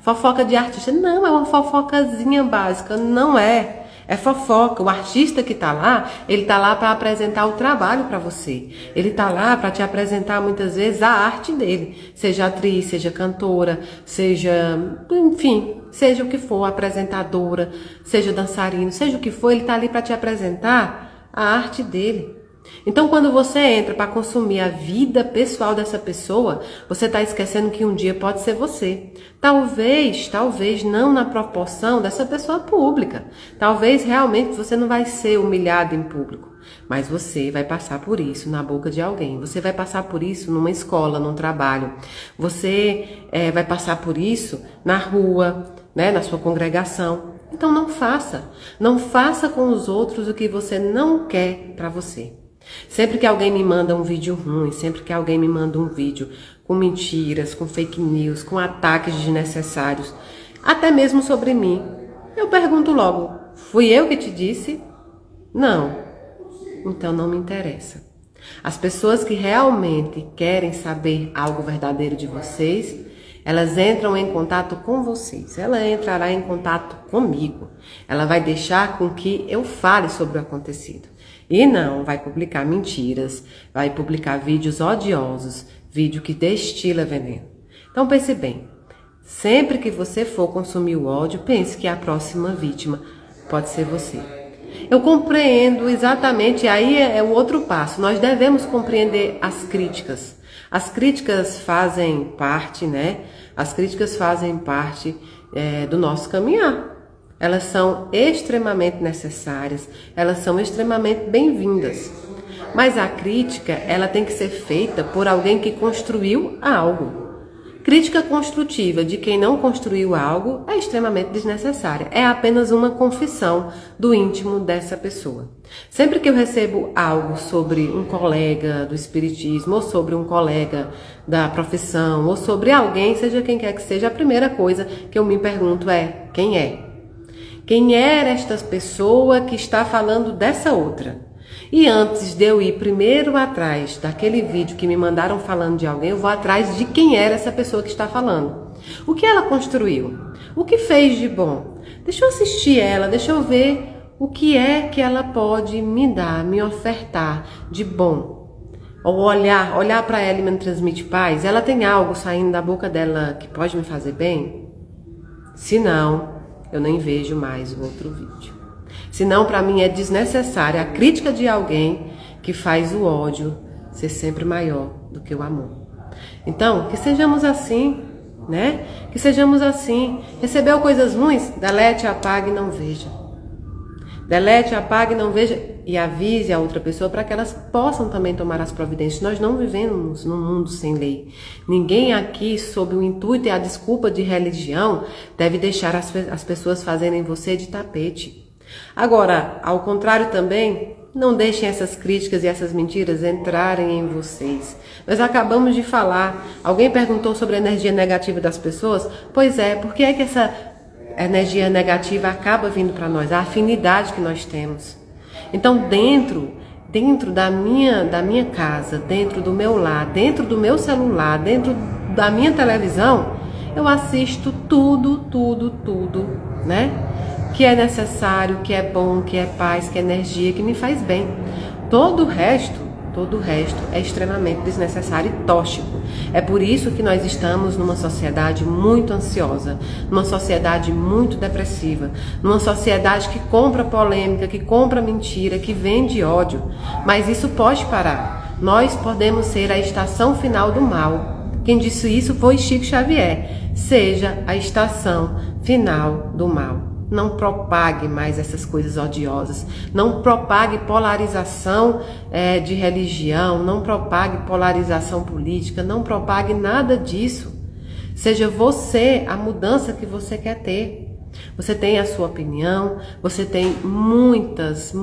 Fofoca de artista, não, é uma fofocazinha básica, não é. É fofoca. O artista que está lá, ele está lá para apresentar o trabalho para você. Ele está lá para te apresentar muitas vezes a arte dele. Seja atriz, seja cantora, seja, enfim, seja o que for, apresentadora, seja dançarino, seja o que for, ele está ali para te apresentar a arte dele. Então, quando você entra para consumir a vida pessoal dessa pessoa, você está esquecendo que um dia pode ser você. Talvez não na proporção dessa pessoa pública. Talvez realmente você não vai ser humilhado em público. Mas você vai passar por isso na boca de alguém. Você vai passar por isso numa escola, num trabalho. Você vai passar por isso na rua, né, na sua congregação. Então não faça. Não faça com os outros o que você não quer para você. Sempre que alguém me manda um vídeo ruim, sempre que alguém me manda um vídeo com mentiras, com fake news, com ataques desnecessários, até mesmo sobre mim, eu pergunto logo, fui eu que te disse? Não. Então não me interessa. As pessoas que realmente querem saber algo verdadeiro de vocês, elas entram em contato com vocês. Ela entrará em contato comigo. Ela vai deixar com que eu fale sobre o acontecido. E não vai publicar mentiras, vai publicar vídeos odiosos, vídeo que destila veneno. Então pense bem, sempre que você for consumir o ódio, pense que a próxima vítima pode ser você. Eu compreendo exatamente, aí é o outro passo, nós devemos compreender as críticas. As críticas fazem parte, né? As críticas fazem parte do nosso caminhar. Elas são extremamente necessárias, elas são extremamente bem-vindas. Mas a crítica, ela tem que ser feita por alguém que construiu algo. Crítica construtiva de quem não construiu algo é extremamente desnecessária. É apenas uma confissão do íntimo dessa pessoa. Sempre que eu recebo algo sobre um colega do espiritismo, ou sobre um colega da profissão, ou sobre alguém, seja quem quer que seja, a primeira coisa que eu me pergunto é: quem é? Quem é esta pessoa que está falando dessa outra? E antes de eu ir primeiro atrás daquele vídeo que me mandaram falando de alguém, eu vou atrás de quem era essa pessoa que está falando. O que ela construiu? O que fez de bom? Deixa eu assistir ela, deixa eu ver o que é que ela pode me dar, me ofertar de bom. Ou olhar para ela e me transmite paz. Ela tem algo saindo da boca dela que pode me fazer bem? Se não, eu nem vejo mais o outro vídeo. Senão, para mim, é desnecessária a crítica de alguém que faz o ódio ser sempre maior do que o amor. Então, que sejamos assim, né? Que sejamos assim. Recebeu coisas ruins? Delete, apague e não veja. Delete, apague e não veja. E avise a outra pessoa para que elas possam também tomar as providências. Nós não vivemos num mundo sem lei. Ninguém aqui, sob o intuito e a desculpa de religião, deve deixar as pessoas fazerem você de tapete. Agora, ao contrário também, não deixem essas críticas e essas mentiras entrarem em vocês. Nós acabamos de falar, alguém perguntou sobre a energia negativa das pessoas? Pois é, por que é que essa energia negativa acaba vindo para nós? A afinidade que nós temos. Então, dentro da minha casa, dentro do meu lar, dentro do meu celular, dentro da minha televisão, eu assisto tudo, né? Que é necessário, que é bom, que é paz, que é energia, que me faz bem. Todo o resto é extremamente desnecessário e tóxico. É por isso que nós estamos numa sociedade muito ansiosa, numa sociedade muito depressiva, numa sociedade que compra polêmica, que compra mentira, que vende ódio. Mas isso pode parar. Nós podemos ser a estação final do mal. Quem disse isso foi Chico Xavier. Seja a estação final do mal. Não propague mais essas coisas odiosas, não propague polarização de religião, não propague polarização política, não propague nada disso. Seja você a mudança que você quer ter. Você tem a sua opinião, você tem muitas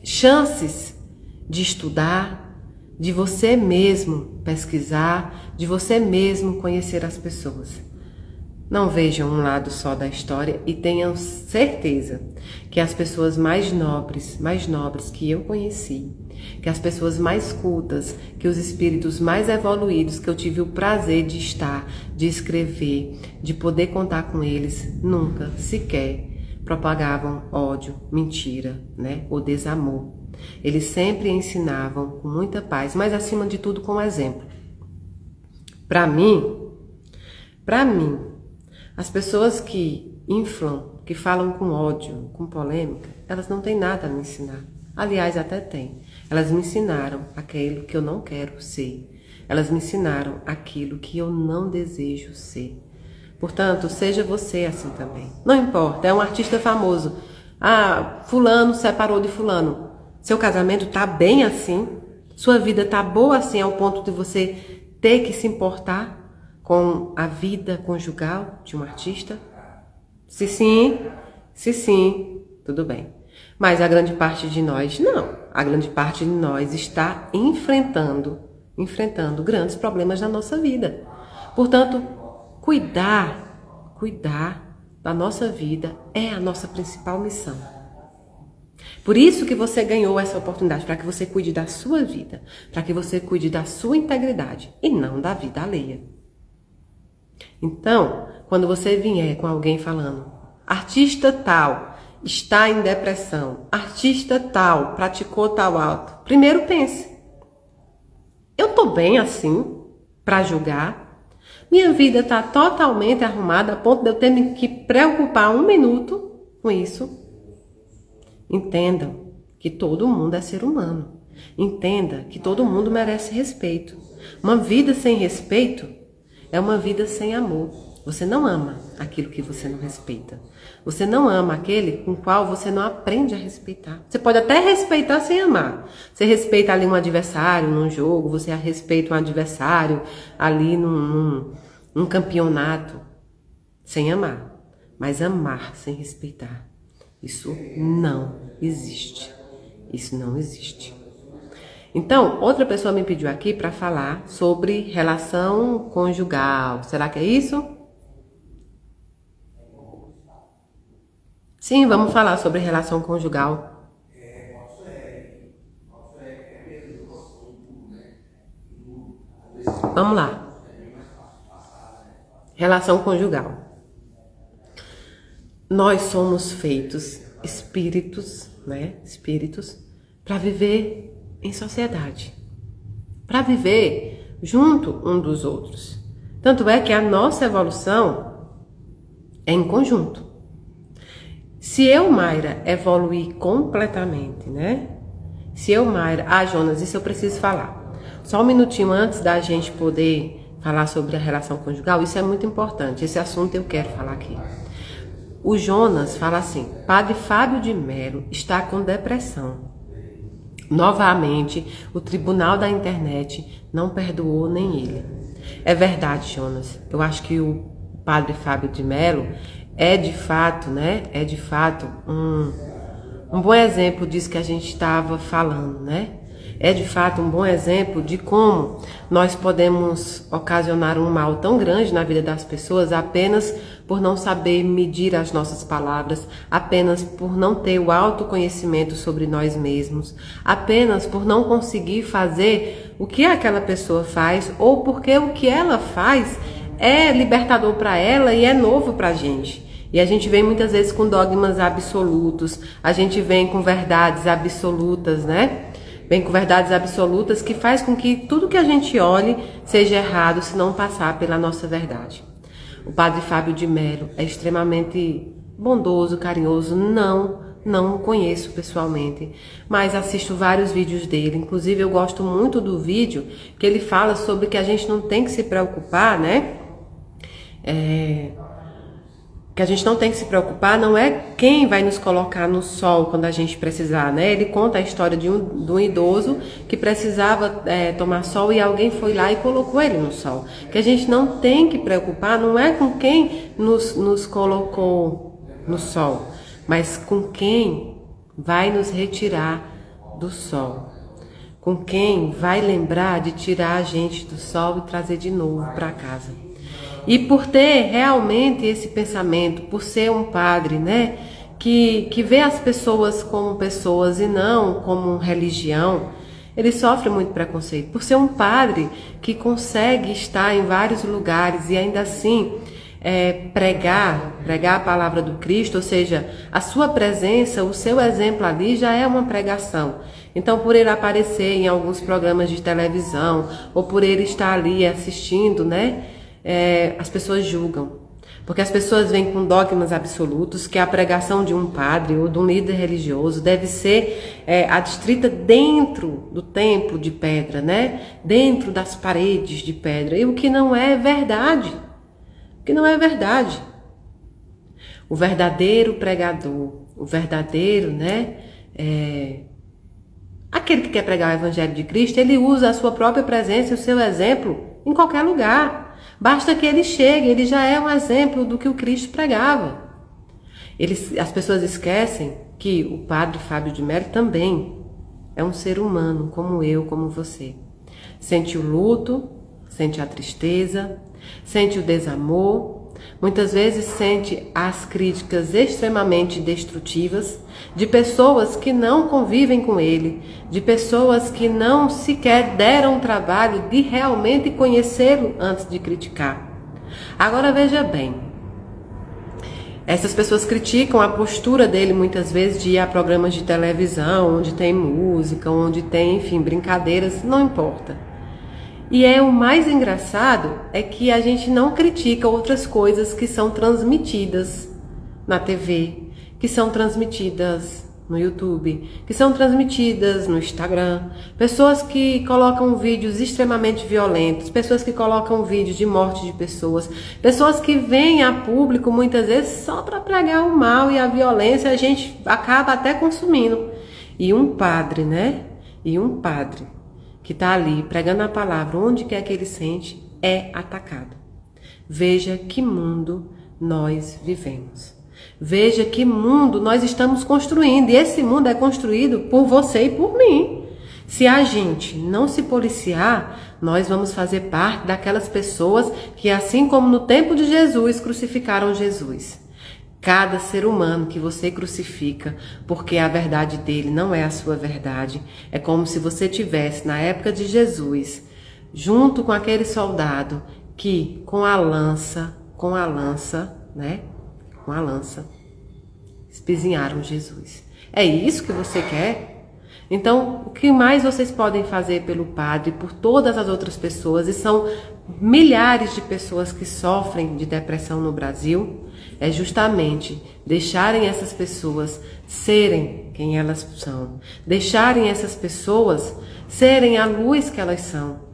chances de estudar, de você mesmo pesquisar, de você mesmo conhecer as pessoas. Não vejam um lado só da história e tenham certeza que as pessoas mais nobres que eu conheci, que as pessoas mais cultas, que os espíritos mais evoluídos que eu tive o prazer de estar, de escrever, de poder contar com eles, nunca sequer propagavam ódio, mentira, né, ou desamor. Eles sempre ensinavam com muita paz, mas acima de tudo com exemplo. Para mim, as pessoas que inflam, que falam com ódio, com polêmica, elas não têm nada a me ensinar. Aliás, até têm. Elas me ensinaram aquilo que eu não quero ser. Elas me ensinaram aquilo que eu não desejo ser. Portanto, seja você assim também. Não importa, é um artista famoso. Ah, fulano separou de fulano. Seu casamento tá bem assim? Sua vida tá boa assim ao ponto de você ter que se importar com a vida conjugal de um artista? Se sim, tudo bem. Mas a grande parte de nós não. A grande parte de nós está enfrentando grandes problemas na nossa vida. Portanto, cuidar da nossa vida é a nossa principal missão. Por isso que você ganhou essa oportunidade, para que você cuide da sua vida, para que você cuide da sua integridade e não da vida alheia. Então, quando você vier com alguém falando, artista tal está em depressão, artista tal praticou tal ato, primeiro pense, eu tô bem assim para julgar? Minha vida está totalmente arrumada a ponto de eu ter que preocupar um minuto com isso? Entendam que todo mundo é ser humano. Entenda que todo mundo merece respeito. Uma vida sem respeito é uma vida sem amor. Você não ama aquilo que você não respeita. Você não ama aquele com o qual você não aprende a respeitar. Você pode até respeitar sem amar. Você respeita ali um adversário num jogo, você respeita um adversário ali num campeonato, sem amar. Mas amar sem respeitar, isso não existe. Isso não existe. Então, outra pessoa me pediu aqui para falar sobre relação conjugal. Será que é isso? Sim, vamos falar sobre relação conjugal. Vamos lá. Relação conjugal. Nós somos feitos espíritos, né? Espíritos para viver em sociedade, para viver junto um dos outros. Tanto é que a nossa evolução é em conjunto. Se eu, Mayra, evoluir completamente, né? Se eu, Mayra... Ah, Jonas, isso eu preciso falar. Só um minutinho antes da gente poder falar sobre a relação conjugal, isso é muito importante. Esse assunto eu quero falar aqui. O Jonas fala assim, Padre Fábio de Mello está com depressão. Novamente, o tribunal da internet não perdoou nem ele. É verdade, Jonas. Eu acho que o Padre Fábio de Mello é de fato, né? É de fato um bom exemplo disso que a gente estava falando, né? É de fato um bom exemplo de como nós podemos ocasionar um mal tão grande na vida das pessoas apenas por não saber medir as nossas palavras, apenas por não ter o autoconhecimento sobre nós mesmos, apenas por não conseguir fazer o que aquela pessoa faz ou porque o que ela faz é libertador para ela e é novo para a gente. E a gente vem muitas vezes com dogmas absolutos, a gente vem com verdades absolutas, né? Vem com verdades absolutas que faz com que tudo que a gente olhe seja errado se não passar pela nossa verdade. O Padre Fábio de Mello é extremamente bondoso, carinhoso, não o conheço pessoalmente, mas assisto vários vídeos dele. Inclusive eu gosto muito do vídeo que ele fala sobre que a gente não tem que se preocupar, né? Que a gente não tem que se preocupar, não é quem vai nos colocar no sol quando a gente precisar, né? Ele conta a história de um idoso que precisava tomar sol e alguém foi lá e colocou ele no sol. Que a gente não tem que preocupar, não é com quem nos colocou no sol, mas com quem vai nos retirar do sol. Com quem vai lembrar de tirar a gente do sol e trazer de novo para casa. E por ter realmente esse pensamento, por ser um padre, né, que vê as pessoas como pessoas e não como religião, ele sofre muito preconceito. Por ser um padre que consegue estar em vários lugares e ainda assim pregar a palavra do Cristo, ou seja, a sua presença, o seu exemplo ali já é uma pregação. Então, por ele aparecer em alguns programas de televisão, ou por ele estar ali assistindo, né, as pessoas julgam. Porque as pessoas vêm com dogmas absolutos, que a pregação de um padre ou de um líder religioso deve ser adstrita dentro do templo de pedra, né? Dentro das paredes de pedra, e o que não é verdade. O que não é verdade. O verdadeiro pregador, o verdadeiro, né? Aquele que quer pregar o Evangelho de Cristo, ele usa a sua própria presença e o seu exemplo em qualquer lugar. Basta que ele chegue, ele já é um exemplo do que o Cristo pregava. As pessoas esquecem que o padre Fábio de Mello também é um ser humano, como eu, como você. Sente o luto, sente a tristeza, sente o desamor, muitas vezes sente as críticas extremamente destrutivas de pessoas que não convivem com ele, de pessoas que não sequer deram o trabalho de realmente conhecê-lo antes de criticar. Agora veja bem, essas pessoas criticam a postura dele muitas vezes de ir a programas de televisão, onde tem música, onde tem, enfim, brincadeiras, não importa. E o mais engraçado é que a gente não critica outras coisas que são transmitidas na TV, que são transmitidas no YouTube, que são transmitidas no Instagram. Pessoas que colocam vídeos extremamente violentos, pessoas que colocam vídeos de morte de pessoas, pessoas que vêm a público muitas vezes só para pregar o mal e a violência, a gente acaba até consumindo. E um padre, né? E um padre que está ali pregando a palavra onde quer que ele sente, é atacado. Veja que mundo nós vivemos. Veja que mundo nós estamos construindo. E esse mundo é construído por você e por mim. Se a gente não se policiar, nós vamos fazer parte daquelas pessoas que, assim como no tempo de Jesus, crucificaram Jesus. Cada ser humano que você crucifica, porque a verdade dele não é a sua verdade, é como se você tivesse, na época de Jesus, junto com aquele soldado que com a lança, né? Com a lança, espezinharam Jesus. É isso que você quer? Então, o que mais vocês podem fazer pelo padre, por todas as outras pessoas, e são milhares de pessoas que sofrem de depressão no Brasil, é justamente deixarem essas pessoas serem quem elas são, deixarem essas pessoas serem a luz que elas são.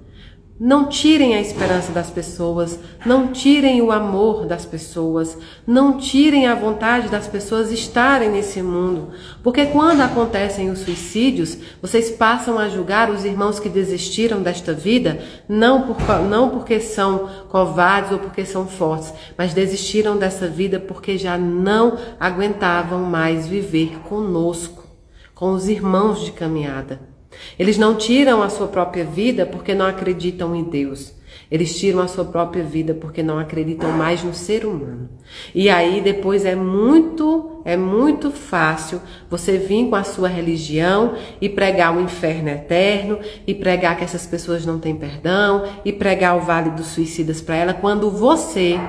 Não tirem a esperança das pessoas, não tirem o amor das pessoas, não tirem a vontade das pessoas estarem nesse mundo. Porque quando acontecem os suicídios, vocês passam a julgar os irmãos que desistiram desta vida, não porque são covardes ou porque são fortes, mas desistiram dessa vida porque já não aguentavam mais viver conosco, com os irmãos de caminhada. Eles não tiram a sua própria vida porque não acreditam em Deus. Eles tiram a sua própria vida porque não acreditam mais no ser humano. E aí depois é muito fácil você vir com a sua religião e pregar o inferno eterno, e pregar que essas pessoas não têm perdão, e pregar o vale dos suicidas para ela, quando você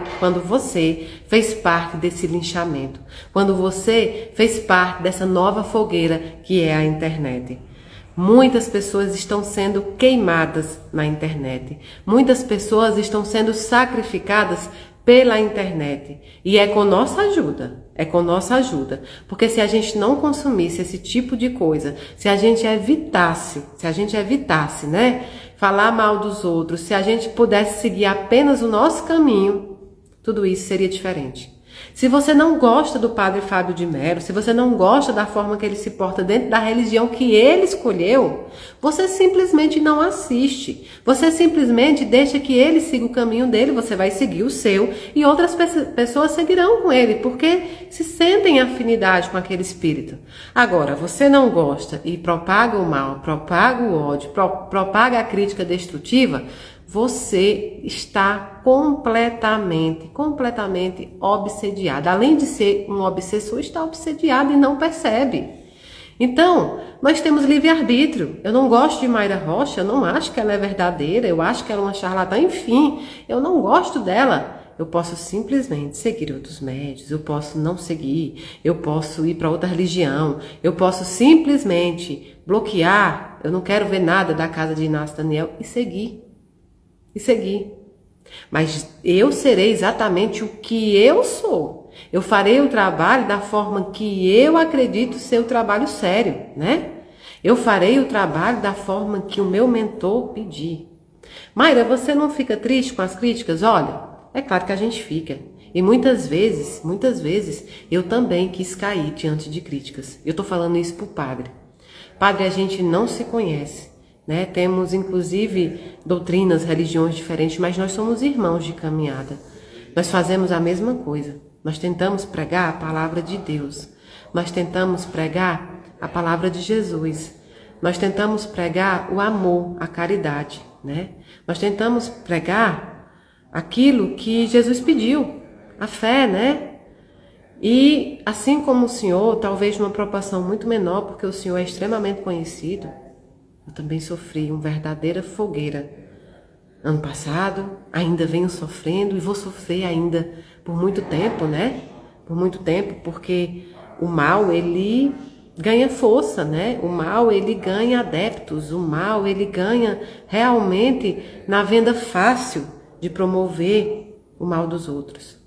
fez parte desse linchamento, quando você fez parte dessa nova fogueira que é a internet. Muitas pessoas estão sendo queimadas na internet. Muitas pessoas estão sendo sacrificadas pela internet. E é com nossa ajuda. Porque se a gente não consumisse esse tipo de coisa, se a gente evitasse, né, falar mal dos outros, se a gente pudesse seguir apenas o nosso caminho, tudo isso seria diferente. Se você não gosta do padre Fábio de Mello, se você não gosta da forma que ele se porta dentro da religião que ele escolheu, você simplesmente não assiste. Você simplesmente deixa que ele siga o caminho dele, você vai seguir o seu e outras pessoas seguirão com ele, porque se sentem afinidade com aquele espírito. Agora, você não gosta e propaga o mal, propaga o ódio, propaga a crítica destrutiva, você está completamente obsediado. Além de ser um obsessor, está obsediado e não percebe. Então, nós temos livre-arbítrio. Eu não gosto de Mayra Rocha, eu não acho que ela é verdadeira, eu acho que ela é uma charlatã, enfim, eu não gosto dela. Eu posso simplesmente seguir outros médios, eu posso não seguir, eu posso ir para outra religião, eu posso simplesmente bloquear, eu não quero ver nada da casa de Inácio Daniel e seguir. Mas eu serei exatamente o que eu sou. Eu farei o trabalho da forma que eu acredito ser o trabalho sério, né? Eu farei o trabalho da forma que o meu mentor pedir. Mayra, você não fica triste com as críticas? Olha, é claro que a gente fica. E muitas vezes, eu também quis cair diante de críticas. Eu tô falando isso pro padre. Padre, a gente não se conhece, né? Temos, inclusive, doutrinas, religiões diferentes, mas nós somos irmãos de caminhada. Nós fazemos a mesma coisa. Nós tentamos pregar a palavra de Deus. Nós tentamos pregar a palavra de Jesus. Nós tentamos pregar o amor, a caridade, né? Nós tentamos pregar aquilo que Jesus pediu, a fé, né? E assim como o Senhor, talvez numa proporção muito menor, porque o Senhor é extremamente conhecido, eu também sofri uma verdadeira fogueira. Ano passado, ainda venho sofrendo e vou sofrer ainda por muito tempo, né? Por muito tempo, porque o mal, ele ganha força, né? O mal, ele ganha adeptos, o mal, ele ganha realmente na venda fácil de promover o mal dos outros.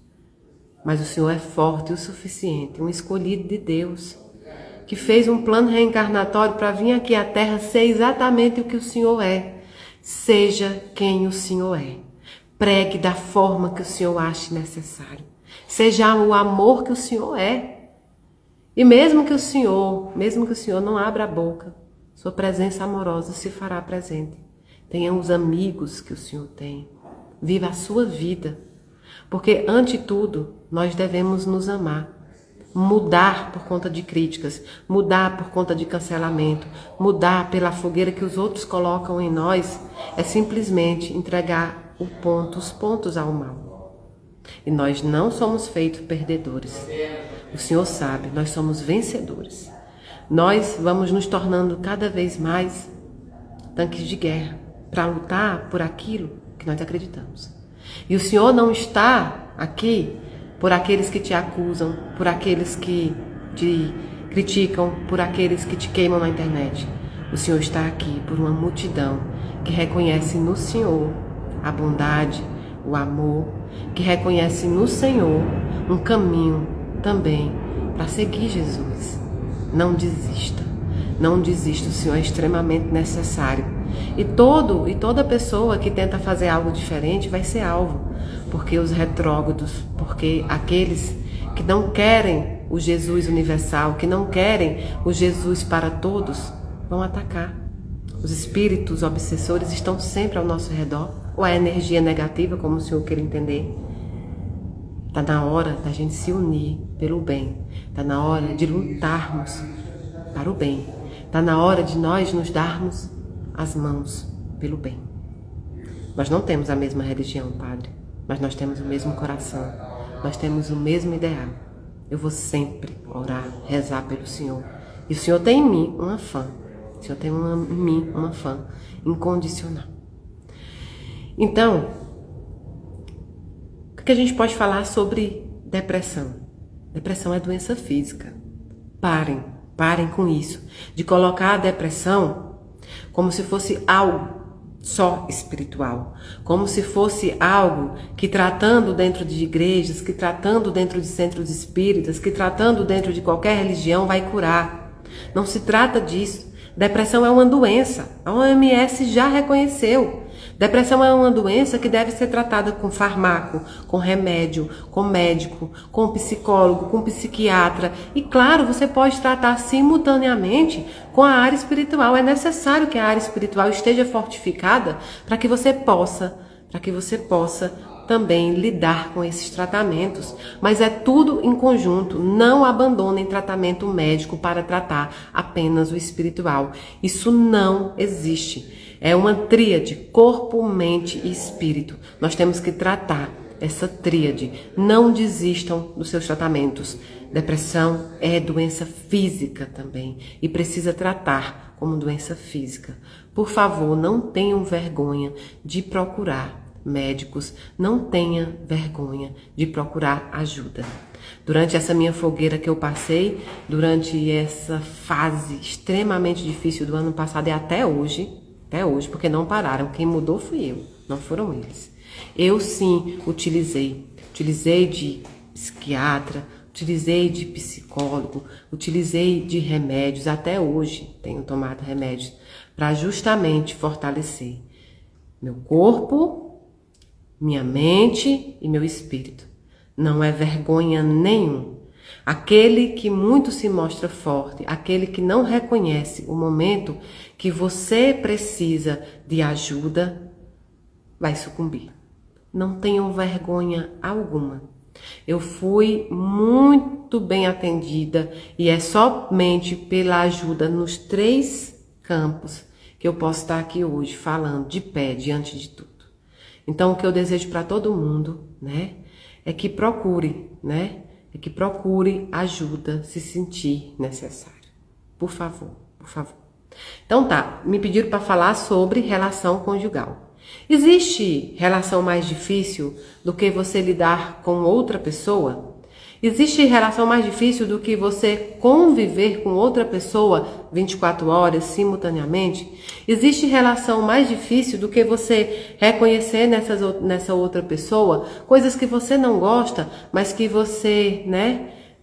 Mas o Senhor é forte o suficiente, um escolhido de Deus, que fez um plano reencarnatório para vir aqui à Terra ser exatamente o que o Senhor é. Seja quem o Senhor é. Pregue da forma que o Senhor ache necessário. Seja o amor que o Senhor é. E mesmo que o Senhor não abra a boca, sua presença amorosa se fará presente. Tenha os amigos que o Senhor tem. Viva a sua vida. Porque, ante tudo, nós devemos nos amar. Mudar por conta de críticas, mudar por conta de cancelamento, mudar pela fogueira que os outros colocam em nós, é simplesmente entregar os pontos ao mal. E nós não somos feitos perdedores. O Senhor sabe, nós somos vencedores. Nós vamos nos tornando cada vez mais tanques de guerra para lutar por aquilo que nós acreditamos. E o Senhor não está aqui por aqueles que te acusam, por aqueles que te criticam, por aqueles que te queimam na internet. O Senhor está aqui por uma multidão que reconhece no Senhor a bondade, o amor, que reconhece no Senhor um caminho também para seguir Jesus. Não desista, não desista, o Senhor é extremamente necessário. E toda pessoa que tenta fazer algo diferente vai ser alvo, porque os retrógrados, porque aqueles que não querem o Jesus universal, que não querem o Jesus para todos, vão atacar. Os espíritos obsessores estão sempre ao nosso redor, ou a energia negativa, como o Senhor quer entender. Está na hora da gente se unir pelo bem, está na hora de lutarmos para o bem, está na hora de nós nos darmos as mãos pelo bem. Nós não temos a mesma religião, Padre, mas nós temos o mesmo coração, nós temos o mesmo ideal. Eu vou sempre orar, rezar pelo Senhor. E o Senhor tem em mim uma fã, o Senhor tem em mim uma fã incondicional. Então, o que a gente pode falar sobre depressão? Depressão é doença física. Parem com isso, de colocar a depressão como se fosse algo só espiritual, como se fosse algo que tratando dentro de igrejas, que tratando dentro de centros espíritas, que tratando dentro de qualquer religião vai curar. Não se trata disso. Depressão é uma doença, a OMS já reconheceu. Depressão é uma doença que deve ser tratada com farmaco, com remédio, com médico, com psicólogo, com psiquiatra. E claro, você pode tratar simultaneamente com a área espiritual. É necessário que a área espiritual esteja fortificada para que você possa também lidar com esses tratamentos. Mas é tudo em conjunto. Não abandonem tratamento médico para tratar apenas o espiritual. Isso não existe. É uma tríade, corpo, mente e espírito. Nós temos que tratar essa tríade. Não desistam dos seus tratamentos. Depressão é doença física também e precisa tratar como doença física. Por favor, não tenham vergonha de procurar médicos, não tenha vergonha de procurar ajuda. Durante essa minha fogueira que eu passei, durante essa fase extremamente difícil do ano passado e até hoje, porque não pararam, quem mudou fui eu, não foram eles. Eu sim utilizei de psiquiatra, utilizei de psicólogo, utilizei de remédios, até hoje tenho tomado remédios para justamente fortalecer meu corpo, minha mente e meu espírito. Não é vergonha nenhum. Aquele que muito se mostra forte, aquele que não reconhece o momento que você precisa de ajuda, vai sucumbir. Não tenham vergonha alguma. Eu fui muito bem atendida e é somente pela ajuda nos 3 campos que eu posso estar aqui hoje falando de pé diante de tudo. Então, o que eu desejo para todo mundo, né, é que procure, ajuda se sentir necessário. Por favor, por favor. Então tá, me pediram para falar sobre relação conjugal. Existe relação mais difícil do que você lidar com outra pessoa? Existe relação mais difícil do que você conviver com outra pessoa 24 horas simultaneamente? Existe relação mais difícil do que você reconhecer nessa outra pessoa coisas que você não gosta, mas que você,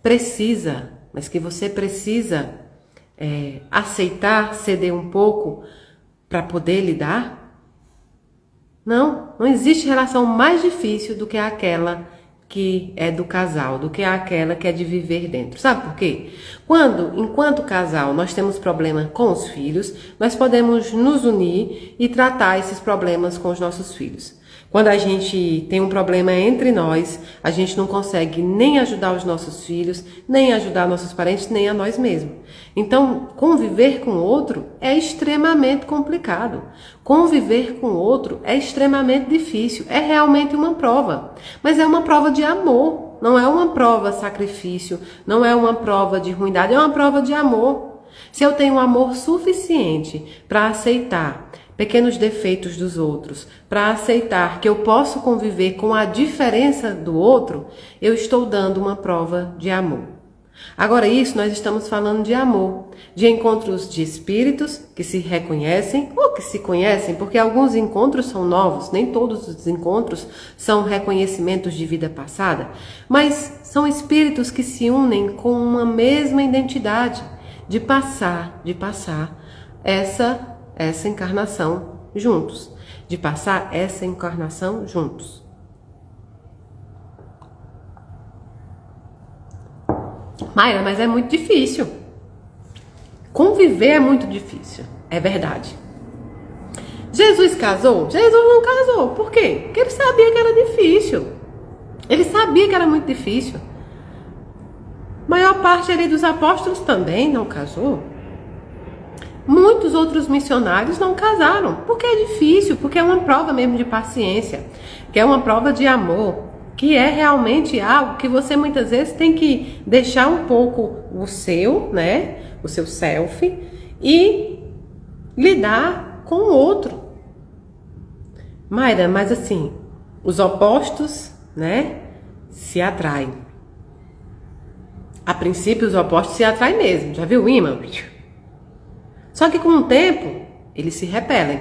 precisa, aceitar, ceder um pouco para poder lidar? Não existe relação mais difícil do que aquela que é do casal, do que aquela que é de viver dentro. Sabe por quê? Enquanto casal, nós temos problema com os filhos, nós podemos nos unir e tratar esses problemas com os nossos filhos. Quando a gente tem um problema entre nós, a gente não consegue nem ajudar os nossos filhos, nem ajudar nossos parentes, nem a nós mesmos. Então, conviver com o outro é extremamente complicado. Conviver com o outro é extremamente difícil. É realmente uma prova. Mas é uma prova de amor. Não é uma prova sacrifício. Não é uma prova de ruindade. É uma prova de amor. Se eu tenho amor suficiente para aceitar pequenos defeitos dos outros, para aceitar que eu posso conviver com a diferença do outro, eu estou dando uma prova de amor. Agora isso nós estamos falando de amor, de encontros de espíritos que se reconhecem ou que se conhecem, porque alguns encontros são novos, nem todos os encontros são reconhecimentos de vida passada, mas são espíritos que se unem com uma mesma identidade, de passar essa encarnação juntos, de passar essa encarnação juntos. Mayra, mas é muito difícil. Conviver é muito difícil, é verdade. Jesus casou? Jesus não casou. Por quê? Porque ele sabia que era difícil. Ele sabia que era muito difícil. A maior parte ali dos apóstolos também não casou. Muitos outros missionários não casaram, porque é difícil, porque é uma prova mesmo de paciência, que é uma prova de amor, que é realmente algo que você muitas vezes tem que deixar um pouco o seu self e lidar com o outro. Mayra, mas assim, os opostos, se atraem. A princípio os opostos se atraem mesmo, já viu o imã? Só que com o tempo, eles se repelem.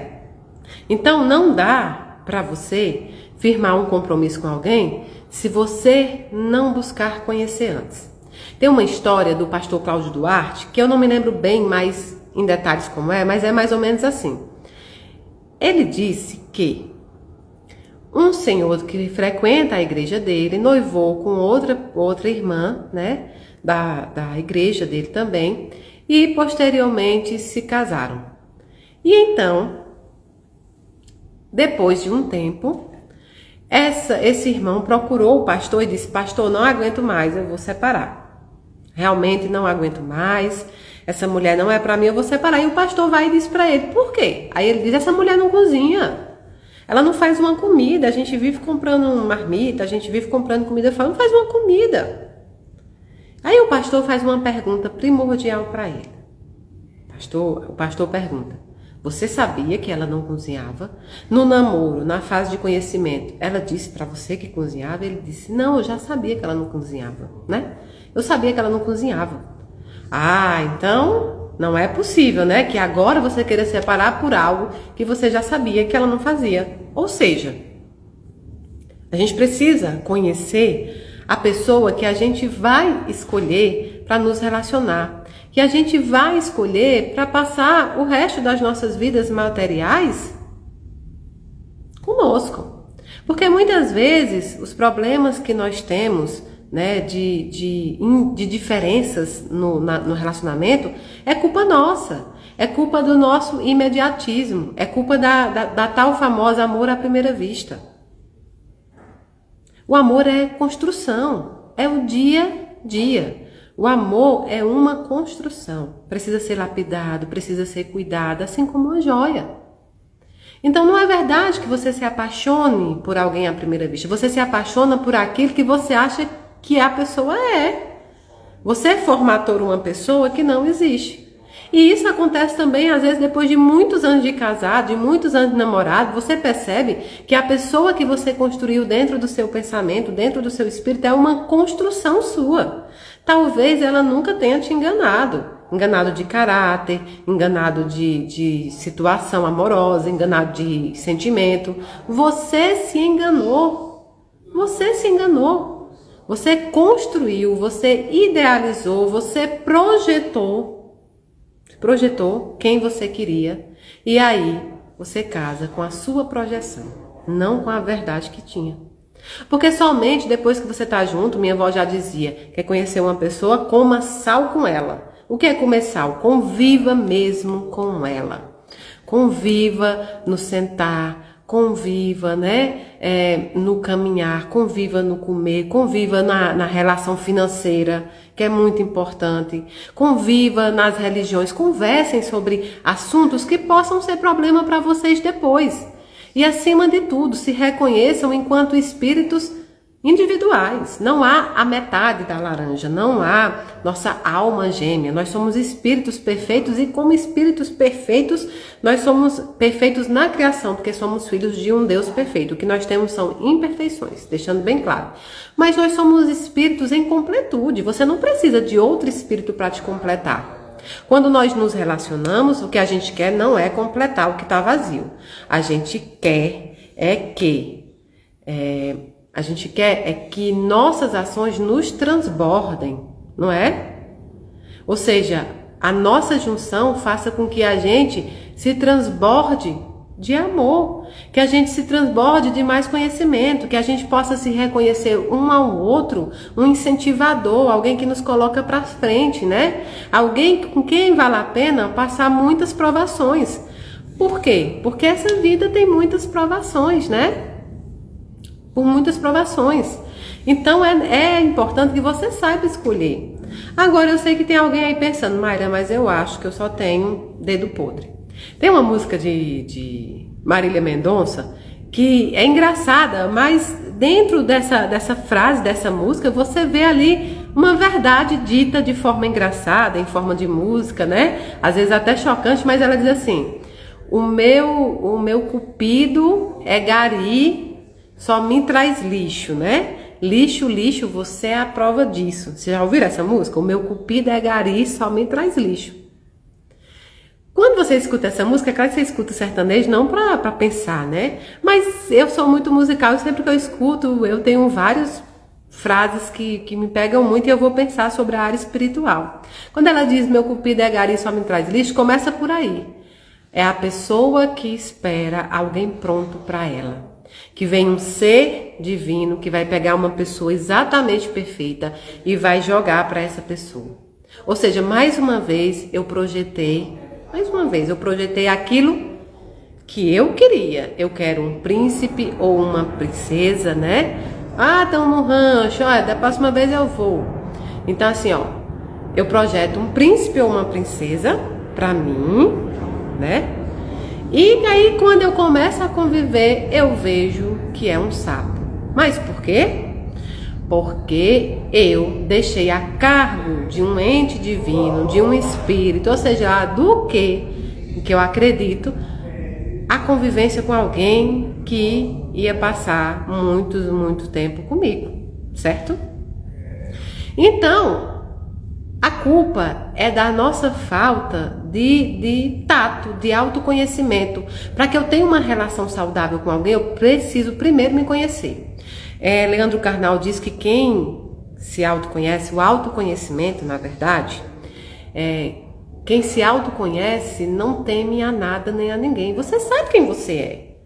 Então, não dá para você firmar um compromisso com alguém se você não buscar conhecer antes. Tem uma história do pastor Cláudio Duarte, que eu não me lembro bem mais em detalhes como é, mas é mais ou menos assim. Ele disse que um senhor que frequenta a igreja dele noivou com outra irmã, da igreja dele também, e posteriormente se casaram. E então, depois de um tempo, esse irmão procurou o pastor e disse: pastor, não aguento mais, eu vou separar. Realmente não aguento mais, essa mulher não é para mim, eu vou separar. E o pastor vai e diz para ele, por quê? Aí ele diz, essa mulher não cozinha. Ela não faz uma comida, a gente vive comprando marmita, a gente vive comprando comida, fala, não faz uma comida. Aí o pastor faz uma pergunta primordial para ele. O pastor pergunta, você sabia que ela não cozinhava? No namoro, na fase de conhecimento, ela disse para você que cozinhava? Ele disse, não, eu já sabia que ela não cozinhava, né? Eu sabia que ela não cozinhava. Ah, então não é possível, né? Que agora você queira separar por algo que você já sabia que ela não fazia. Ou seja, a gente precisa conhecer a pessoa que a gente vai escolher para nos relacionar, que a gente vai escolher para passar o resto das nossas vidas materiais conosco. Porque muitas vezes os problemas que nós temos, né, de diferenças no relacionamento, é culpa nossa, é culpa do nosso imediatismo, é culpa da tal famosa amor à primeira vista. O amor é construção, é o dia a dia. O amor é uma construção, precisa ser lapidado, precisa ser cuidado, assim como uma joia. Então não é verdade que você se apaixone por alguém à primeira vista, você se apaixona por aquilo que você acha que a pessoa é. Você formatou uma pessoa que não existe. E isso acontece também, às vezes, depois de muitos anos de casado, de muitos anos de namorado, você percebe que a pessoa que você construiu dentro do seu pensamento, dentro do seu espírito, é uma construção sua. Talvez ela nunca tenha te enganado. Enganado de caráter, enganado de situação amorosa, enganado de sentimento. Você se enganou. Você se enganou. Você construiu, você idealizou, você projetou quem você queria. E aí você casa com a sua projeção, não com a verdade que tinha. Porque somente depois que você está junto, minha avó já dizia, quer conhecer uma pessoa, coma sal com ela. O que é comer sal? Conviva mesmo com ela. Conviva no sentar, conviva, né, no caminhar, conviva no comer, conviva na relação financeira, que é muito importante, conviva nas religiões, conversem sobre assuntos que possam ser problema para vocês depois. E acima de tudo, se reconheçam enquanto espíritos individuais. Não há a metade da laranja, não há nossa alma gêmea. Nós somos espíritos perfeitos e como espíritos perfeitos, nós somos perfeitos na criação, porque somos filhos de um Deus perfeito. O que nós temos são imperfeições, deixando bem claro. Mas nós somos espíritos em completude. Você não precisa de outro espírito para te completar. Quando nós nos relacionamos, o que a gente quer não é completar o que está vazio. A gente quer que nossas ações nos transbordem, não é? Ou seja, a nossa junção faça com que a gente se transborde de amor, que a gente se transborde de mais conhecimento, que a gente possa se reconhecer um ao outro, um incentivador, alguém que nos coloca para frente, né? Alguém com quem vale a pena passar muitas provações. Por quê? Porque essa vida tem muitas provações, né? Por muitas provações. Então é importante que você saiba escolher. Agora eu sei que tem alguém aí pensando, Mayra, mas eu acho que eu só tenho dedo podre. Tem uma música de Marília Mendonça que é engraçada, mas dentro dessa frase, dessa música, você vê ali uma verdade dita de forma engraçada, em forma de música, né? Às vezes até chocante, mas ela diz assim, o meu cupido é gari, só me traz lixo, né? Lixo, lixo, você é a prova disso. Você já ouviram essa música? O meu cupido é gari, só me traz lixo. Quando você escuta essa música, é claro que você escuta sertanejo não para pensar, né? Mas eu sou muito musical e sempre que eu escuto, eu tenho várias frases que me pegam muito e eu vou pensar sobre a área espiritual. Quando ela diz, meu cupido é gari, só me traz lixo, começa por aí. É a pessoa que espera alguém pronto para ela. Que vem um ser divino que vai pegar uma pessoa exatamente perfeita e vai jogar para essa pessoa. Ou seja, mais uma vez eu projetei aquilo que eu queria. Eu quero um príncipe ou uma princesa, né? Ah, estão no rancho, olha, da próxima vez eu vou. Então assim, ó, eu projeto um príncipe ou uma princesa para mim, né? E aí quando eu começo a conviver, eu vejo que é um sapo. Mas por quê? Porque eu deixei a cargo de um ente divino, de um espírito, ou seja, do que eu acredito, a convivência com alguém que ia passar muito tempo comigo, certo? Então, a culpa é da nossa falta de tato, de autoconhecimento. Para que eu tenha uma relação saudável com alguém, eu preciso primeiro me conhecer. Leandro Carnal diz que quem se autoconhece, o autoconhecimento, na verdade, quem se autoconhece não teme a nada nem a ninguém. Você sabe quem você é.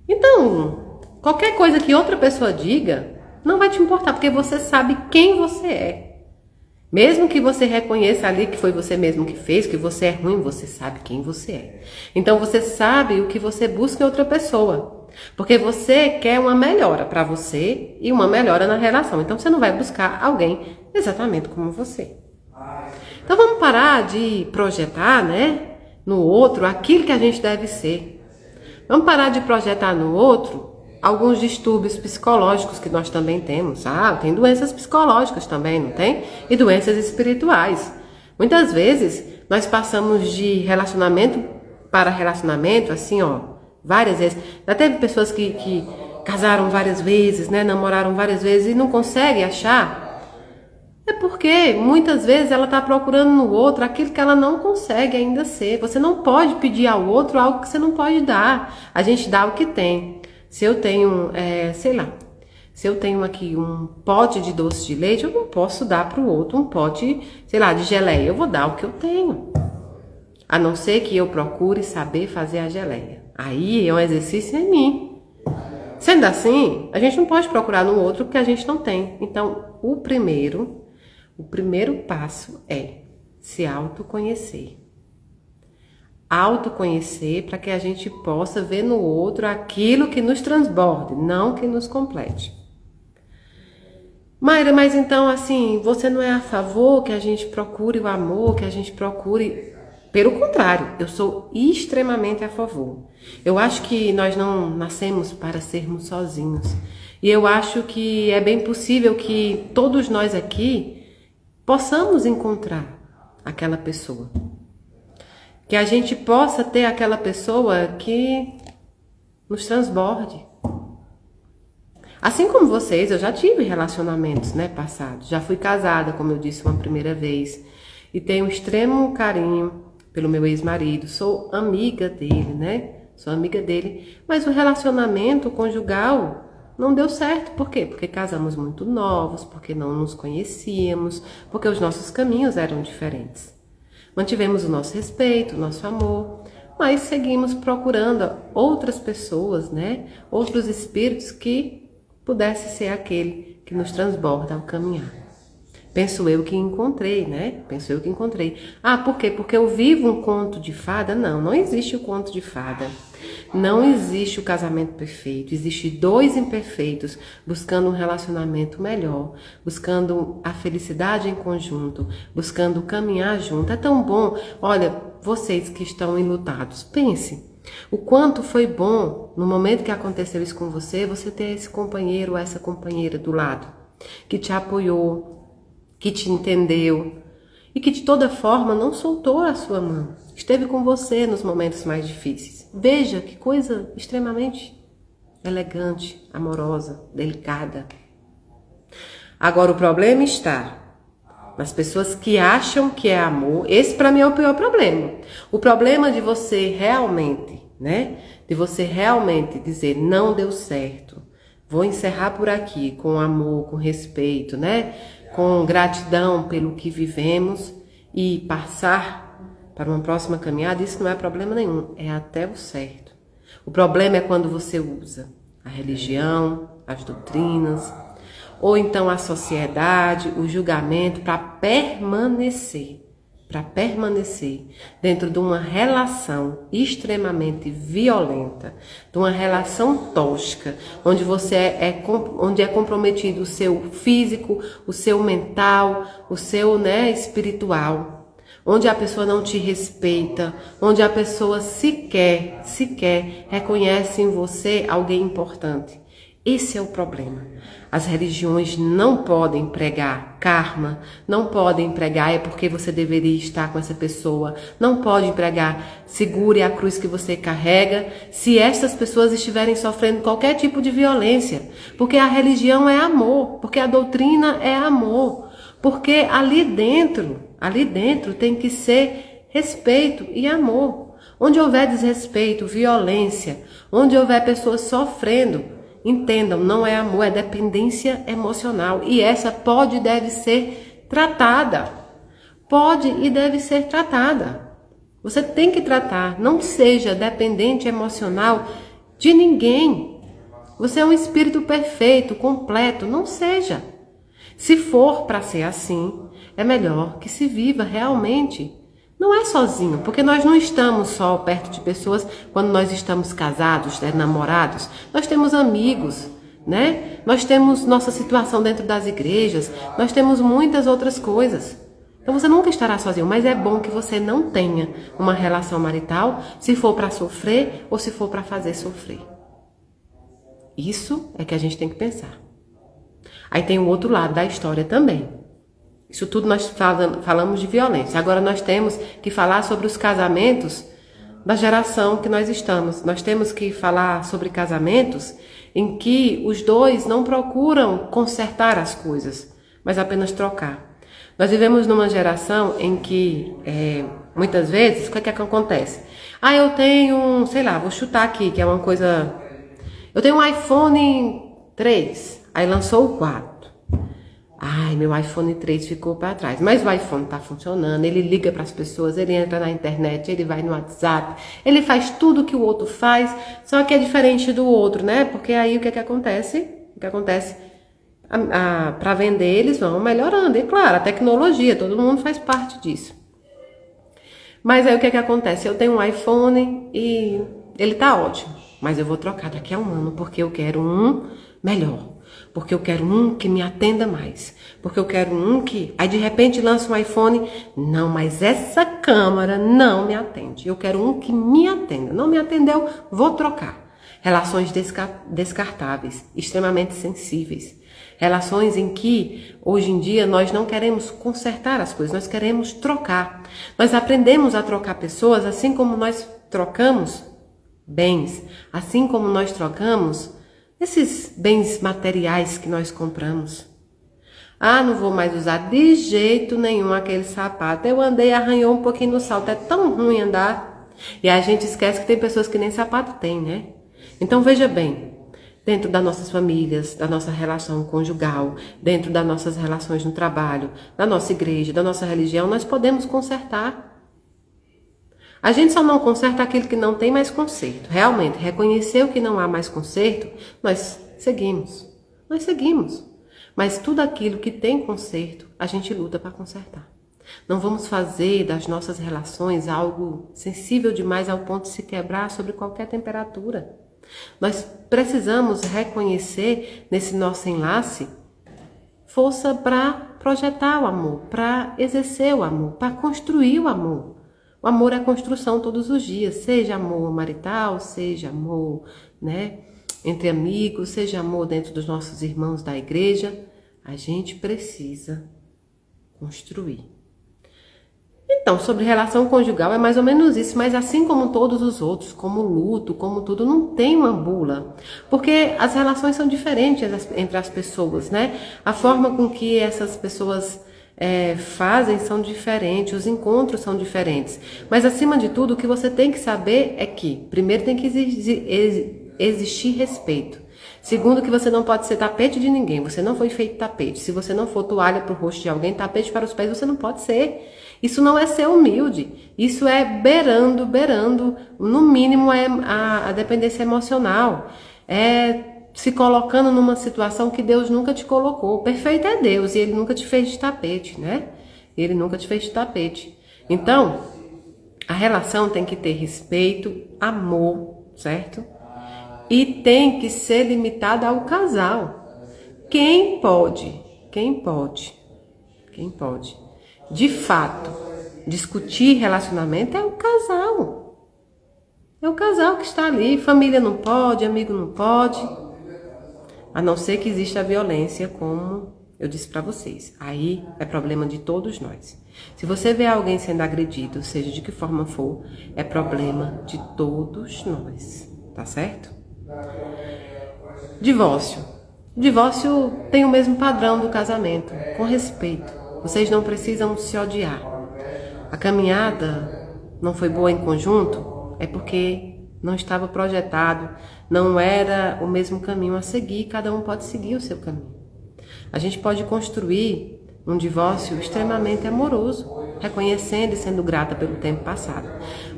Então, qualquer coisa que outra pessoa diga, não vai te importar, porque você sabe quem você é. Mesmo que você reconheça ali que foi você mesmo que fez, que você é ruim, você sabe quem você é. Então você sabe o que você busca em outra pessoa. Porque você quer uma melhora para você e uma melhora na relação. Então você não vai buscar alguém exatamente como você. Então vamos parar de projetar, né, no outro aquilo que a gente deve ser. Vamos parar de projetar no outro alguns distúrbios psicológicos que nós também temos. Tem doenças psicológicas também, não tem? E doenças espirituais. Muitas vezes nós passamos de relacionamento para relacionamento, assim, várias vezes. Já teve pessoas que casaram várias vezes, né, namoraram várias vezes e não conseguem achar. É porque muitas vezes ela está procurando no outro aquilo que ela não consegue ainda ser. Você não pode pedir ao outro algo que você não pode dar. A gente dá o que tem. Se eu tenho, se eu tenho aqui um pote de doce de leite, eu não posso dar para o outro um pote, de geleia. Eu vou dar o que eu tenho. A não ser que eu procure saber fazer a geleia. Aí é um exercício em mim. Sendo assim, a gente não pode procurar no outro o que a gente não tem. Então, o primeiro passo é se autoconhecer. Autoconhecer para que a gente possa ver no outro aquilo que nos transborde, não que nos complete. Mayra, mas então assim, você não é a favor que a gente procure o amor, que a gente procure... Pelo contrário, eu sou extremamente a favor. Eu acho que nós não nascemos para sermos sozinhos. E eu acho que é bem possível que todos nós aqui possamos encontrar aquela pessoa. Que a gente possa ter aquela pessoa que nos transborde. Assim como vocês, eu já tive relacionamentos, passados. Já fui casada, como eu disse, uma primeira vez. E tenho um extremo carinho pelo meu ex-marido. Sou amiga dele, Sou amiga dele. Mas o relacionamento conjugal não deu certo. Por quê? Porque casamos muito novos, porque não nos conhecíamos, porque os nossos caminhos eram diferentes. Mantivemos o nosso respeito, o nosso amor, mas seguimos procurando outras pessoas, outros espíritos que pudesse ser aquele que nos transborda ao caminhar. Penso eu que encontrei, Penso eu que encontrei. Por quê? Porque eu vivo um conto de fada? Não, não existe o conto de fada. Não existe o casamento perfeito. Existe dois imperfeitos buscando um relacionamento melhor, buscando a felicidade em conjunto, buscando caminhar junto. É tão bom. Olha, vocês que estão enlutados, pense. O quanto foi bom, no momento que aconteceu isso com você ter esse companheiro ou essa companheira do lado, que te apoiou, que te entendeu e que de toda forma não soltou a sua mão. Esteve com você nos momentos mais difíceis. Veja que coisa extremamente elegante, amorosa, delicada. Agora o problema está nas pessoas que acham que é amor. Esse para mim é o pior problema. O problema de você realmente, de você realmente dizer não deu certo. Vou encerrar por aqui com amor, com respeito, com gratidão pelo que vivemos e passar para uma próxima caminhada. Isso não é problema nenhum, é até o certo. O problema é quando você usa a religião, as doutrinas, ou então a sociedade, o julgamento para permanecer. para permanecer dentro de uma relação extremamente violenta, de uma relação tóxica, onde onde é comprometido o seu físico, o seu mental, o seu, espiritual, onde a pessoa não te respeita, onde a pessoa sequer reconhece em você alguém importante. Esse é o problema. As religiões não podem pregar karma, não podem pregar é porque você deveria estar com essa pessoa, não podem pregar segure a cruz que você carrega se estas pessoas estiverem sofrendo qualquer tipo de violência, porque a religião é amor, porque a doutrina é amor, porque ali dentro tem que ser respeito e amor. Onde houver desrespeito, violência, onde houver pessoas sofrendo, entendam, não é amor, é dependência emocional. E essa pode e deve ser tratada. Pode e deve ser tratada. Você tem que tratar. Não seja dependente emocional de ninguém. Você é um espírito perfeito, completo. Não seja. Se for para ser assim, é melhor que se viva realmente. Não é sozinho, porque nós não estamos só perto de pessoas quando nós estamos casados, namorados. Nós temos amigos, Nós temos nossa situação dentro das igrejas, nós temos muitas outras coisas. Então você nunca estará sozinho, mas é bom que você não tenha uma relação marital se for para sofrer ou se for para fazer sofrer. Isso é que a gente tem que pensar. Aí tem o outro lado da história também. Isso tudo nós falamos de violência. Agora nós temos que falar sobre os casamentos da geração que nós estamos. Nós temos que falar sobre casamentos em que os dois não procuram consertar as coisas, mas apenas trocar. Nós vivemos numa geração em que, muitas vezes, o que é que acontece? Eu tenho vou chutar aqui, que é uma coisa... Eu tenho um iPhone 3, aí lançou o 4. Meu iPhone 3 ficou para trás. Mas o iPhone está funcionando, ele liga para as pessoas, ele entra na internet, ele vai no WhatsApp, ele faz tudo que o outro faz, só que é diferente do outro, Porque aí o que acontece? Para vender eles vão melhorando. E claro, a tecnologia, todo mundo faz parte disso. Mas aí o que acontece? Eu tenho um iPhone e ele tá ótimo, mas eu vou trocar daqui a um ano porque eu quero um melhor. Porque eu quero um que me atenda mais. Porque eu quero um que... Aí de repente lança um iPhone. Não, mas essa câmera não me atende. Eu quero um que me atenda. Não me atendeu, vou trocar. Relações descartáveis, extremamente sensíveis. Relações em que, hoje em dia, nós não queremos consertar as coisas. Nós queremos trocar. Nós aprendemos a trocar pessoas assim como nós trocamos bens. Assim como nós trocamos... esses bens materiais que nós compramos. Não vou mais usar de jeito nenhum aquele sapato. Eu andei, arranhou um pouquinho no salto. É tão ruim andar. E a gente esquece que tem pessoas que nem sapato tem, Então veja bem, dentro das nossas famílias, da nossa relação conjugal, dentro das nossas relações no trabalho, da nossa igreja, da nossa religião, nós podemos consertar. A gente só não conserta aquilo que não tem mais conserto. Realmente, reconhecer o que não há mais conserto, nós seguimos. Mas tudo aquilo que tem conserto, a gente luta para consertar. Não vamos fazer das nossas relações algo sensível demais ao ponto de se quebrar sobre qualquer temperatura. Nós precisamos reconhecer nesse nosso enlace força para projetar o amor, para exercer o amor, para construir o amor. O amor é construção todos os dias, seja amor marital, seja amor, entre amigos, seja amor dentro dos nossos irmãos da igreja. A gente precisa construir. Então, sobre relação conjugal é mais ou menos isso, mas assim como todos os outros, como luto, como tudo, não tem uma bula. Porque as relações são diferentes entre as pessoas, A forma com que essas pessoas... fazem são diferentes, os encontros são diferentes. Mas, acima de tudo, o que você tem que saber é que, primeiro, tem que existir respeito. Segundo, que você não pode ser tapete de ninguém. Você não foi feito tapete. Se você não for toalha para o rosto de alguém, tapete para os pés, você não pode ser. Isso não é ser humilde. Isso é beirando, no mínimo, a dependência emocional. Se colocando numa situação que Deus nunca te colocou. O perfeito é Deus e Ele nunca te fez de tapete, Ele nunca te fez de tapete. Então, a relação tem que ter respeito, amor, certo? E tem que ser limitada ao casal. Quem pode, de fato, discutir relacionamento é o casal. É o casal que está ali. Família não pode, amigo não pode. A não ser que exista a violência, como eu disse para vocês. Aí é problema de todos nós. Se você vê alguém sendo agredido, seja de que forma for, é problema de todos nós. Tá certo? Divórcio. Divórcio tem o mesmo padrão do casamento, com respeito. Vocês não precisam se odiar. A caminhada não foi boa em conjunto, é porque não estava projetado, não era o mesmo caminho a seguir, cada um pode seguir o seu caminho. A gente pode construir um divórcio extremamente amoroso, reconhecendo e sendo grata pelo tempo passado.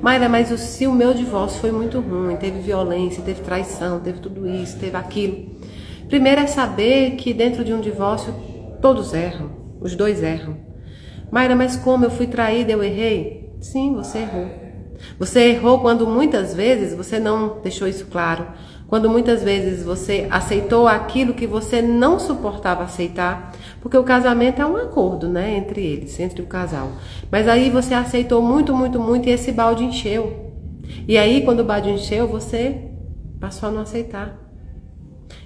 Mayra, mas se o meu divórcio foi muito ruim, teve violência, teve traição, teve tudo isso, teve aquilo. Primeiro é saber que dentro de um divórcio todos erram, os dois erram. Mayra, mas como eu fui traída, eu errei? Sim, você errou. Você errou quando muitas vezes você não deixou isso claro. Quando muitas vezes você aceitou aquilo que você não suportava aceitar, porque o casamento é um acordo, né, entre eles, entre o casal. Mas aí você aceitou muito e esse balde encheu. E aí quando o balde encheu, você passou a não aceitar.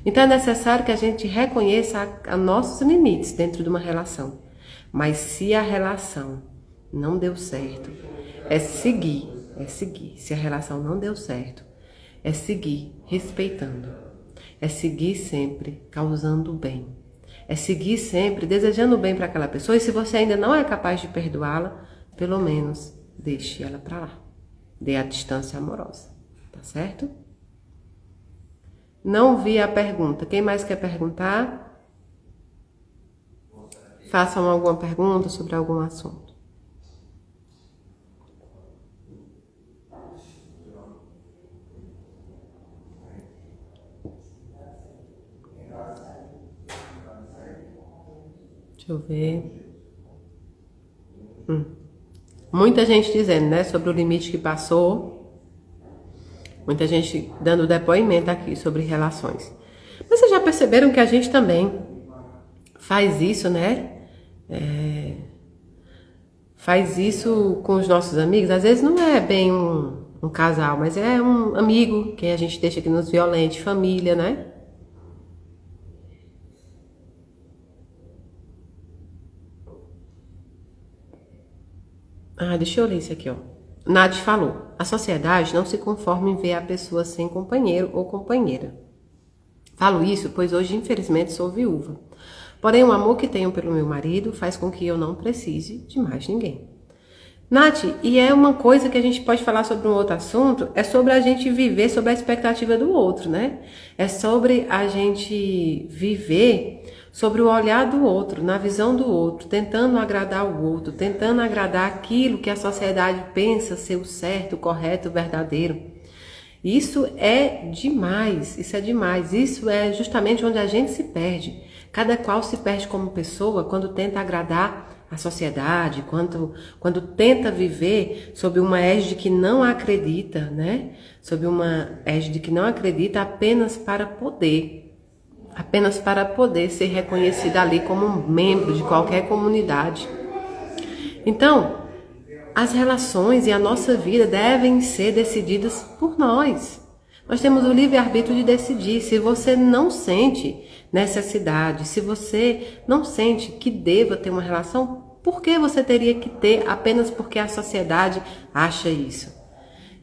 Então é necessário que a gente reconheça a nossos limites dentro de uma relação. Mas se a relação não deu certo, é seguir. Se a relação não deu certo, é seguir respeitando. É seguir sempre causando bem. É seguir sempre desejando bem para aquela pessoa. E se você ainda não é capaz de perdoá-la, pelo menos deixe ela para lá. Dê a distância amorosa. Tá certo? Não vi a pergunta. Quem mais quer perguntar? Façam alguma pergunta sobre algum assunto. Deixa eu ver. Muita gente dizendo, né, sobre o limite que passou. Muita gente dando depoimento aqui sobre relações. Mas vocês já perceberam que a gente também faz isso, né? Faz isso com os nossos amigos. Às vezes não é bem um casal, mas é um amigo que a gente deixa que nos violente, família, né? Deixa eu ler isso aqui, ó. Nath falou, a sociedade não se conforma em ver a pessoa sem companheiro ou companheira. Falo isso, pois hoje, infelizmente, sou viúva. Porém, o amor que tenho pelo meu marido faz com que eu não precise de mais ninguém. Nath, e é uma coisa que a gente pode falar sobre um outro assunto, é sobre a gente viver sobre a expectativa do outro, né? É sobre a gente viver sobre o olhar do outro, na visão do outro, tentando agradar o outro, tentando agradar aquilo que a sociedade pensa ser o certo, o correto, o verdadeiro. Isso é demais, isso é justamente onde a gente se perde. Cada qual se perde como pessoa quando tenta agradar a sociedade, quando tenta viver sob uma égide que não acredita, né? Sob uma égide que não acredita apenas para poder ser reconhecida ali como um membro de qualquer comunidade. Então, as relações e a nossa vida devem ser decididas por nós. Nós temos o livre-arbítrio de decidir. Se você não sente necessidade, se você não sente que deva ter uma relação, por que você teria que ter apenas porque a sociedade acha isso?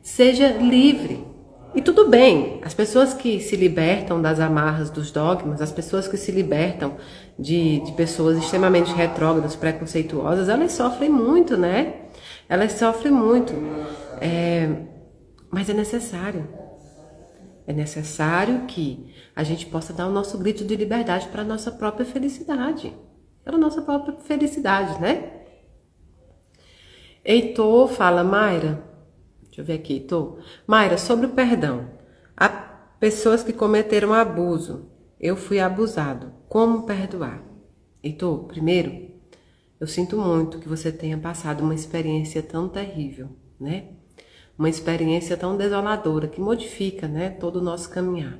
Seja livre. E tudo bem, as pessoas que se libertam das amarras dos dogmas, as pessoas que se libertam de pessoas extremamente retrógradas, preconceituosas, elas sofrem muito, né? Elas sofrem muito. Mas é necessário. É necessário que a gente possa dar o nosso grito de liberdade para a nossa própria felicidade. Para a nossa própria felicidade, né? Heitor fala, Mayra... Deixa eu ver aqui, Mayra, sobre o perdão. Há pessoas que cometeram abuso. Eu fui abusado. Como perdoar? Heitor, primeiro, eu sinto muito que você tenha passado uma experiência tão terrível, né? Uma experiência tão desoladora que modifica, né, todo o nosso caminhar.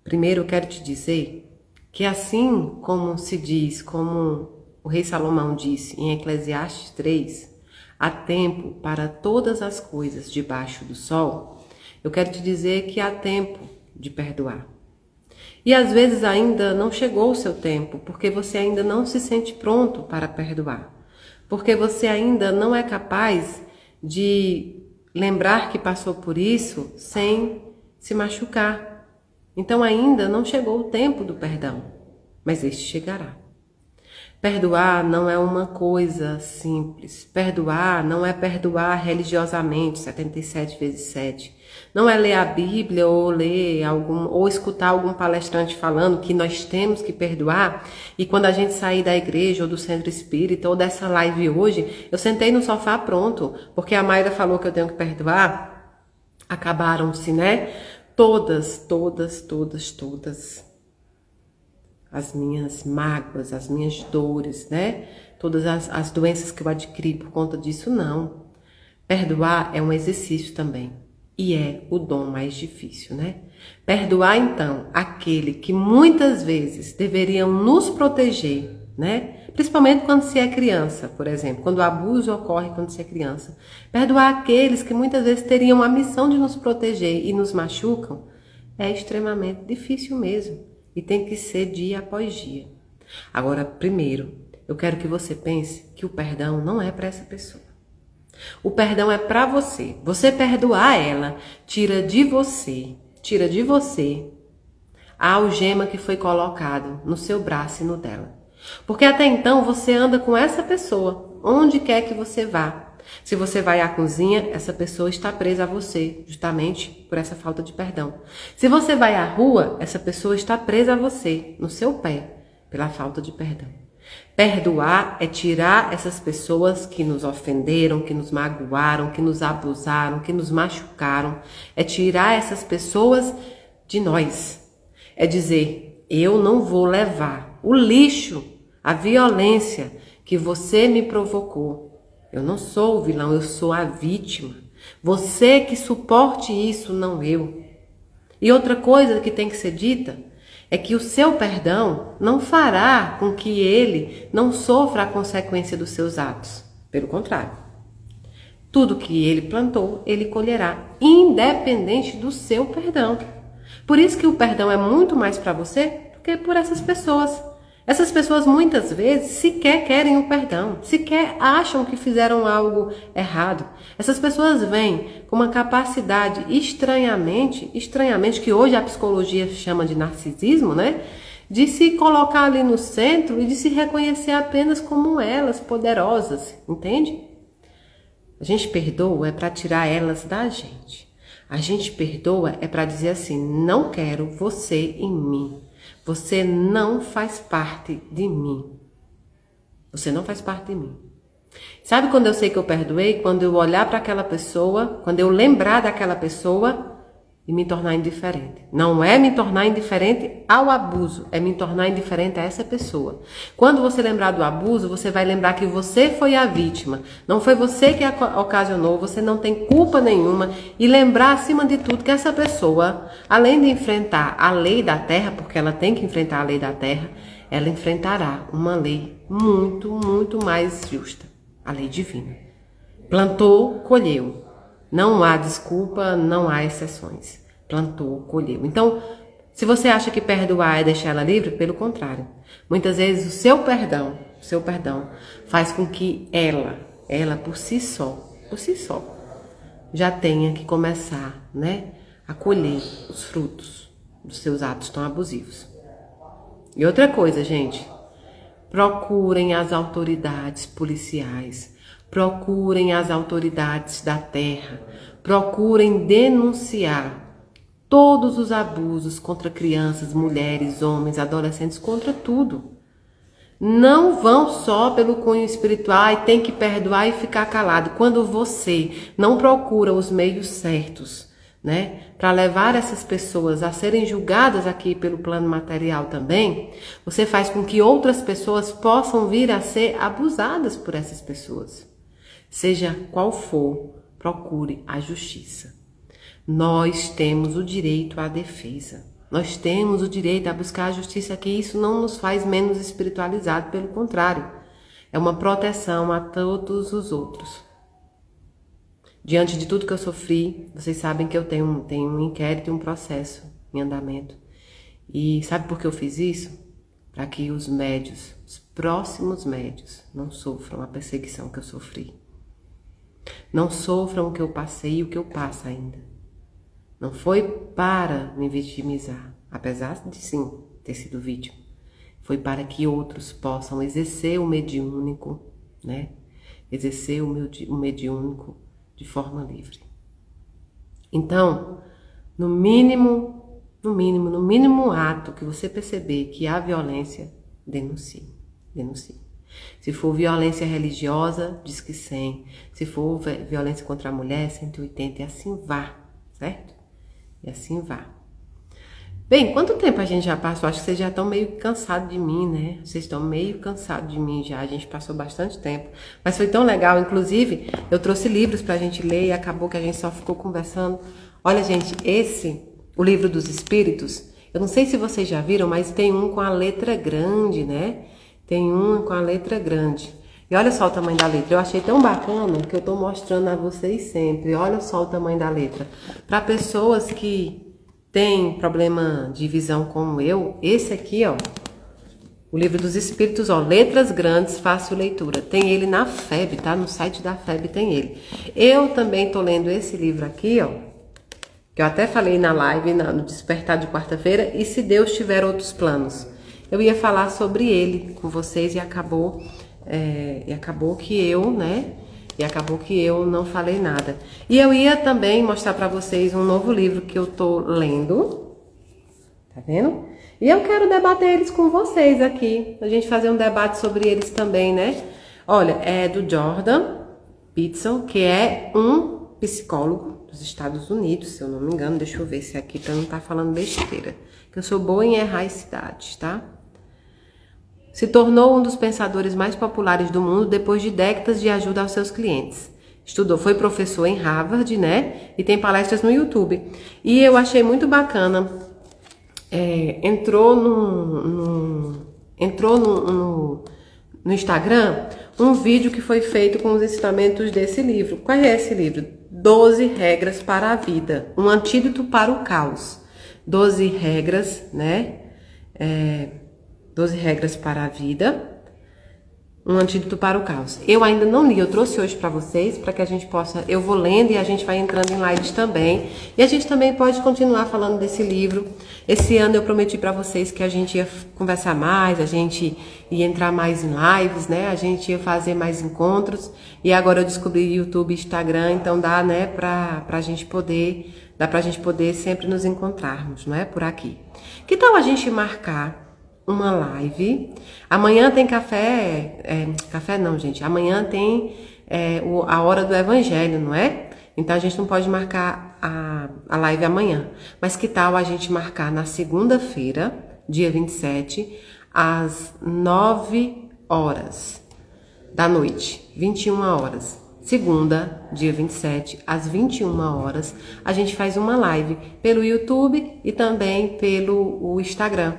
Primeiro eu quero te dizer que assim como se diz, como o rei Salomão disse em Eclesiastes 3, há tempo para todas as coisas debaixo do sol, eu quero te dizer que há tempo de perdoar. E às vezes ainda não chegou o seu tempo, porque você ainda não se sente pronto para perdoar. Porque você ainda não é capaz de lembrar que passou por isso sem se machucar. Então ainda não chegou o tempo do perdão, mas este chegará. Perdoar não é uma coisa simples. Perdoar não é perdoar religiosamente, 77 vezes 7. Não é ler a Bíblia ou escutar algum palestrante falando que nós temos que perdoar. E quando a gente sair da igreja ou do centro espírita ou dessa live hoje, eu sentei no sofá pronto, porque a Mayra falou que eu tenho que perdoar. Acabaram-se, né? Todas as minhas mágoas, as minhas dores, né? Todas as doenças que eu adquiri por conta disso, não. Perdoar é um exercício também. E é o dom mais difícil, né? Perdoar, então, aquele que muitas vezes deveriam nos proteger, né? Principalmente quando se é criança, por exemplo. Quando o abuso ocorre quando se é criança. Perdoar aqueles que muitas vezes teriam a missão de nos proteger e nos machucam é extremamente difícil mesmo. E tem que ser dia após dia. Agora, primeiro, eu quero que você pense que o perdão não é para essa pessoa. O perdão é para você. Você perdoar ela, tira de você a algema que foi colocado no seu braço e no dela. Porque até então você anda com essa pessoa, onde quer que você vá. Se você vai à cozinha, essa pessoa está presa a você, justamente por essa falta de perdão. Se você vai à rua, essa pessoa está presa a você, no seu pé, pela falta de perdão. Perdoar é tirar essas pessoas que nos ofenderam, que nos magoaram, que nos abusaram, que nos machucaram. É tirar essas pessoas de nós. É dizer, eu não vou levar o lixo, a violência que você me provocou. Eu não sou o vilão, eu sou a vítima. Você que suporte isso, não eu. E outra coisa que tem que ser dita é que o seu perdão não fará com que ele não sofra a consequência dos seus atos. Pelo contrário. Tudo que ele plantou, ele colherá, independente do seu perdão. Por isso que o perdão é muito mais para você do que por essas pessoas. Essas pessoas muitas vezes sequer querem o perdão, sequer acham que fizeram algo errado. Essas pessoas vêm com uma capacidade estranhamente, que hoje a psicologia chama de narcisismo, né? De se colocar ali no centro e de se reconhecer apenas como elas, poderosas, entende? A gente perdoa é para tirar elas da gente. A gente perdoa é para dizer assim, não quero você em mim. Você não faz parte de mim. Você não faz parte de mim. Sabe quando eu sei que eu perdoei? Quando eu olhar para aquela pessoa, quando eu lembrar daquela pessoa e me tornar indiferente. Não é me tornar indiferente ao abuso, é me tornar indiferente a essa pessoa. Quando você lembrar do abuso, você vai lembrar que você foi a vítima. Não foi você que ocasionou, você não tem culpa nenhuma. E lembrar, acima de tudo, que essa pessoa, além de enfrentar a lei da terra, porque ela tem que enfrentar a lei da terra, ela enfrentará uma lei muito mais justa. A lei divina. Plantou, colheu. Não há desculpa, não há exceções. Plantou, colheu. Então, se você acha que perdoar é deixar ela livre, pelo contrário. Muitas vezes o seu perdão faz com que ela por si só, já tenha que começar, né, a colher os frutos dos seus atos tão abusivos. E outra coisa, gente, procurem as autoridades policiais, procurem as autoridades da terra, procurem denunciar todos os abusos contra crianças, mulheres, homens, adolescentes, contra tudo. Não vão só pelo cunho espiritual e tem que perdoar e ficar calado. Quando você não procura os meios certos, né, para levar essas pessoas a serem julgadas aqui pelo plano material também, você faz com que outras pessoas possam vir a ser abusadas por essas pessoas. Seja qual for, procure a justiça. Nós temos o direito à defesa. Nós temos o direito a buscar a justiça, que isso não nos faz menos espiritualizado, pelo contrário, é uma proteção a todos os outros. Diante de tudo que eu sofri, vocês sabem que eu tenho um inquérito e um processo em andamento. E sabe por que eu fiz isso? Para que os médios, os próximos médios, não sofram a perseguição que eu sofri. Não sofram o que eu passei e o que eu passo ainda. Não foi para me vitimizar, apesar de sim ter sido vítima. Foi para que outros possam exercer o mediúnico, né? Exercer o mediúnico de forma livre. Então, no mínimo ato que você perceber que há violência, denuncie. Se for violência religiosa, diz que 100. Se for violência contra a mulher, 180, e assim vá, certo? E assim vá. Bem, quanto tempo a gente já passou? Acho que vocês já estão meio cansados de mim, né? Vocês estão meio cansados de mim já. A gente passou bastante tempo. Mas foi tão legal. Inclusive, eu trouxe livros pra gente ler e acabou que a gente só ficou conversando. Olha, gente, o Livro dos Espíritos, eu não sei se vocês já viram, mas tem um com a letra grande, né? Tem um com a letra grande. E olha só o tamanho da letra. Eu achei tão bacana que eu tô mostrando a vocês sempre. Olha só o tamanho da letra. Para pessoas que tem problema de visão como eu, esse aqui, ó, o Livro dos Espíritos, ó, letras grandes, fácil leitura. Tem ele na FEB, tá? No site da FEB tem ele. Eu também tô lendo esse livro aqui, ó, que eu até falei na live, no Despertar de quarta-feira, e se Deus tiver outros planos. Eu ia falar sobre ele com vocês e acabou que eu, né? E acabou que eu não falei nada. E eu ia também mostrar para vocês um novo livro que eu tô lendo. Tá vendo? E eu quero debater eles com vocês aqui. A gente fazer um debate sobre eles também, né? Olha, é do Jordan Peterson, que é um psicólogo dos Estados Unidos, se eu não me engano. Deixa eu ver se aqui pra não estar falando besteira. Que eu sou boa em errar as cidades, tá? Se tornou um dos pensadores mais populares do mundo depois de décadas de ajuda aos seus clientes. Foi professor em Harvard, né? E tem palestras no YouTube. E eu achei muito bacana. Entrou no Instagram um vídeo que foi feito com os ensinamentos desse livro. Qual é esse livro? 12 regras para a vida. Um antídoto para o caos. 12 regras, né? 12 regras para a vida, um antídoto para o caos. Eu ainda não li, eu trouxe hoje para vocês, para que a gente possa, eu vou lendo e a gente vai entrando em lives também. E a gente também pode continuar falando desse livro. Esse ano eu prometi para vocês que a gente ia conversar mais, a gente ia entrar mais em lives, né? A gente ia fazer mais encontros. E agora eu descobri YouTube e Instagram, então dá, né, pra gente poder sempre nos encontrarmos, não é? Por aqui. Que tal a gente marcar uma live? Amanhã tem café não, gente. Amanhã tem a hora do evangelho, não é? Então a gente não pode marcar a live amanhã. Mas que tal a gente marcar na segunda-feira, dia 27, às 9 horas da noite, 21 horas. Segunda, dia 27, às 21 horas, a gente faz uma live pelo YouTube e também pelo Instagram.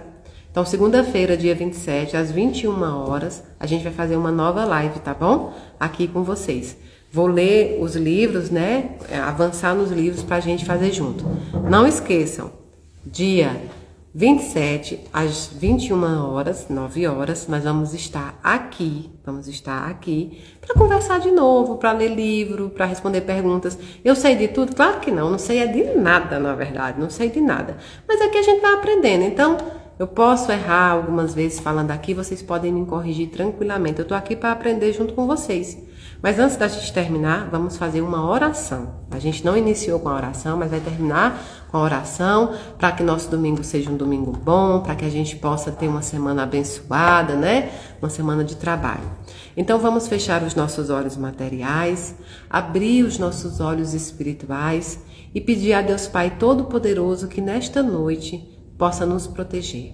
Então, segunda-feira, dia 27, às 21 horas, a gente vai fazer uma nova live, tá bom? Aqui com vocês. Vou ler os livros, né? Avançar nos livros pra gente fazer junto. Não esqueçam, dia 27, às 21 horas, 9 horas, nós vamos estar aqui para conversar de novo, para ler livro, para responder perguntas. Eu sei de tudo? Claro que não sei é de nada, na verdade, não sei de nada. Mas aqui a gente vai aprendendo, então eu posso errar algumas vezes falando aqui, vocês podem me corrigir tranquilamente. Eu tô aqui para aprender junto com vocês. Mas antes da gente terminar, vamos fazer uma oração. A gente não iniciou com a oração, mas vai terminar com a oração para que nosso domingo seja um domingo bom, para que a gente possa ter uma semana abençoada, né? Uma semana de trabalho. Então vamos fechar os nossos olhos materiais, abrir os nossos olhos espirituais e pedir a Deus Pai Todo-Poderoso que nesta noite possa nos proteger.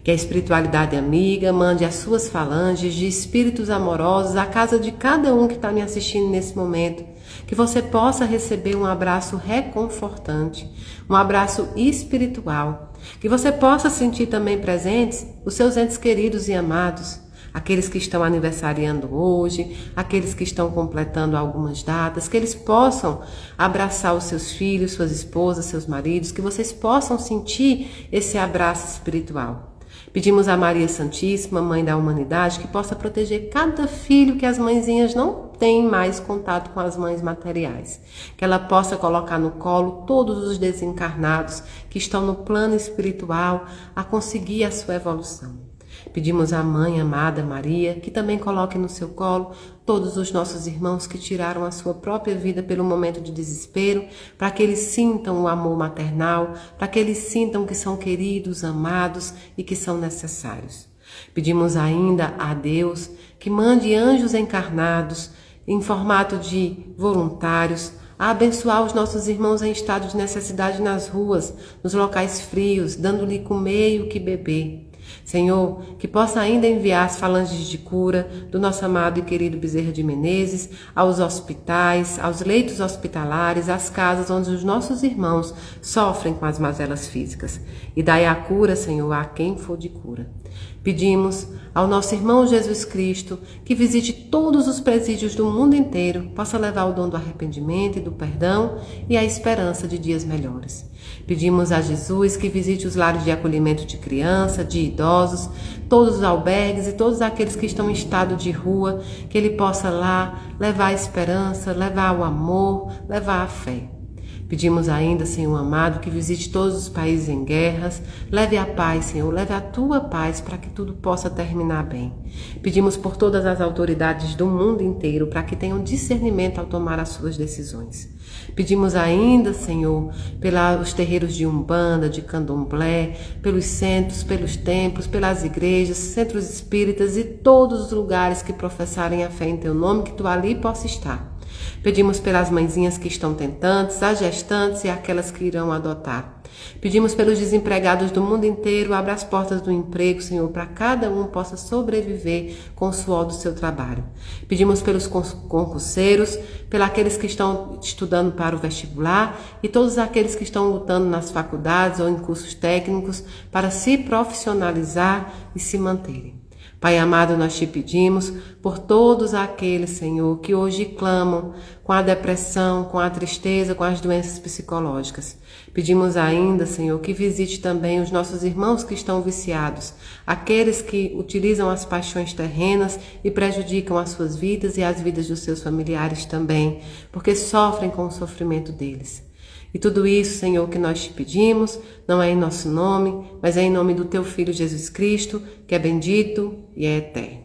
Que a espiritualidade amiga mande as suas falanges de espíritos amorosos à casa de cada um que está me assistindo nesse momento. Que você possa receber um abraço reconfortante, um abraço espiritual. Que você possa sentir também presentes os seus entes queridos e amados, aqueles que estão aniversariando hoje, aqueles que estão completando algumas datas, que eles possam abraçar os seus filhos, suas esposas, seus maridos, que vocês possam sentir esse abraço espiritual. Pedimos a Maria Santíssima, Mãe da Humanidade, que possa proteger cada filho que as mãezinhas não têm mais contato com as mães materiais. Que ela possa colocar no colo todos os desencarnados que estão no plano espiritual a conseguir a sua evolução. Pedimos à Mãe amada Maria, que também coloque no seu colo todos os nossos irmãos que tiraram a sua própria vida pelo momento de desespero, para que eles sintam o amor maternal, para que eles sintam que são queridos, amados e que são necessários. Pedimos ainda a Deus que mande anjos encarnados em formato de voluntários a abençoar os nossos irmãos em estado de necessidade nas ruas, nos locais frios, dando-lhe comer e o que beber. Senhor, que possa ainda enviar as falanges de cura do nosso amado e querido Bezerra de Menezes aos hospitais, aos leitos hospitalares, às casas onde os nossos irmãos sofrem com as mazelas físicas. E dai a cura, Senhor, a quem for de cura. Pedimos ao nosso irmão Jesus Cristo que visite todos os presídios do mundo inteiro, possa levar o dom do arrependimento e do perdão e a esperança de dias melhores. Pedimos a Jesus que visite os lares de acolhimento de criança, de idosos, todos os albergues e todos aqueles que estão em estado de rua, que Ele possa lá levar a esperança, levar o amor, levar a fé. Pedimos ainda, Senhor amado, que visite todos os países em guerras, leve a paz, Senhor, leve a Tua paz para que tudo possa terminar bem. Pedimos por todas as autoridades do mundo inteiro para que tenham discernimento ao tomar as suas decisões. Pedimos ainda, Senhor, pelos terreiros de Umbanda, de Candomblé, pelos centros, pelos templos, pelas igrejas, centros espíritas e todos os lugares que professarem a fé em Teu nome, que Tu ali possa estar. Pedimos pelas mãezinhas que estão tentantes, as gestantes e aquelas que irão adotar. Pedimos pelos desempregados do mundo inteiro, abra as portas do emprego, Senhor, para cada um possa sobreviver com o suor do seu trabalho. Pedimos pelos concurseiros, pelos aqueles que estão estudando para o vestibular e todos aqueles que estão lutando nas faculdades ou em cursos técnicos para se profissionalizar e se manterem. Pai amado, nós te pedimos por todos aqueles, Senhor, que hoje clamam com a depressão, com a tristeza, com as doenças psicológicas. Pedimos ainda, Senhor, que visite também os nossos irmãos que estão viciados, aqueles que utilizam as paixões terrenas e prejudicam as suas vidas e as vidas dos seus familiares também, porque sofrem com o sofrimento deles. E tudo isso, Senhor, que nós te pedimos, não é em nosso nome, mas é em nome do Teu Filho Jesus Cristo, que é bendito e é eterno.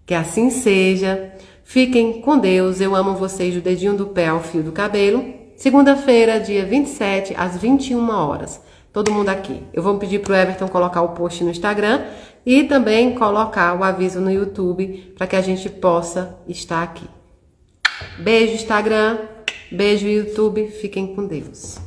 Que assim seja. Fiquem com Deus. Eu amo vocês do dedinho do pé ao fio do cabelo. Segunda-feira, dia 27, às 21 horas. Todo mundo aqui. Eu vou pedir para o Everton colocar o post no Instagram e também colocar o aviso no YouTube para que a gente possa estar aqui. Beijo, Instagram. Beijo, YouTube. Fiquem com Deus.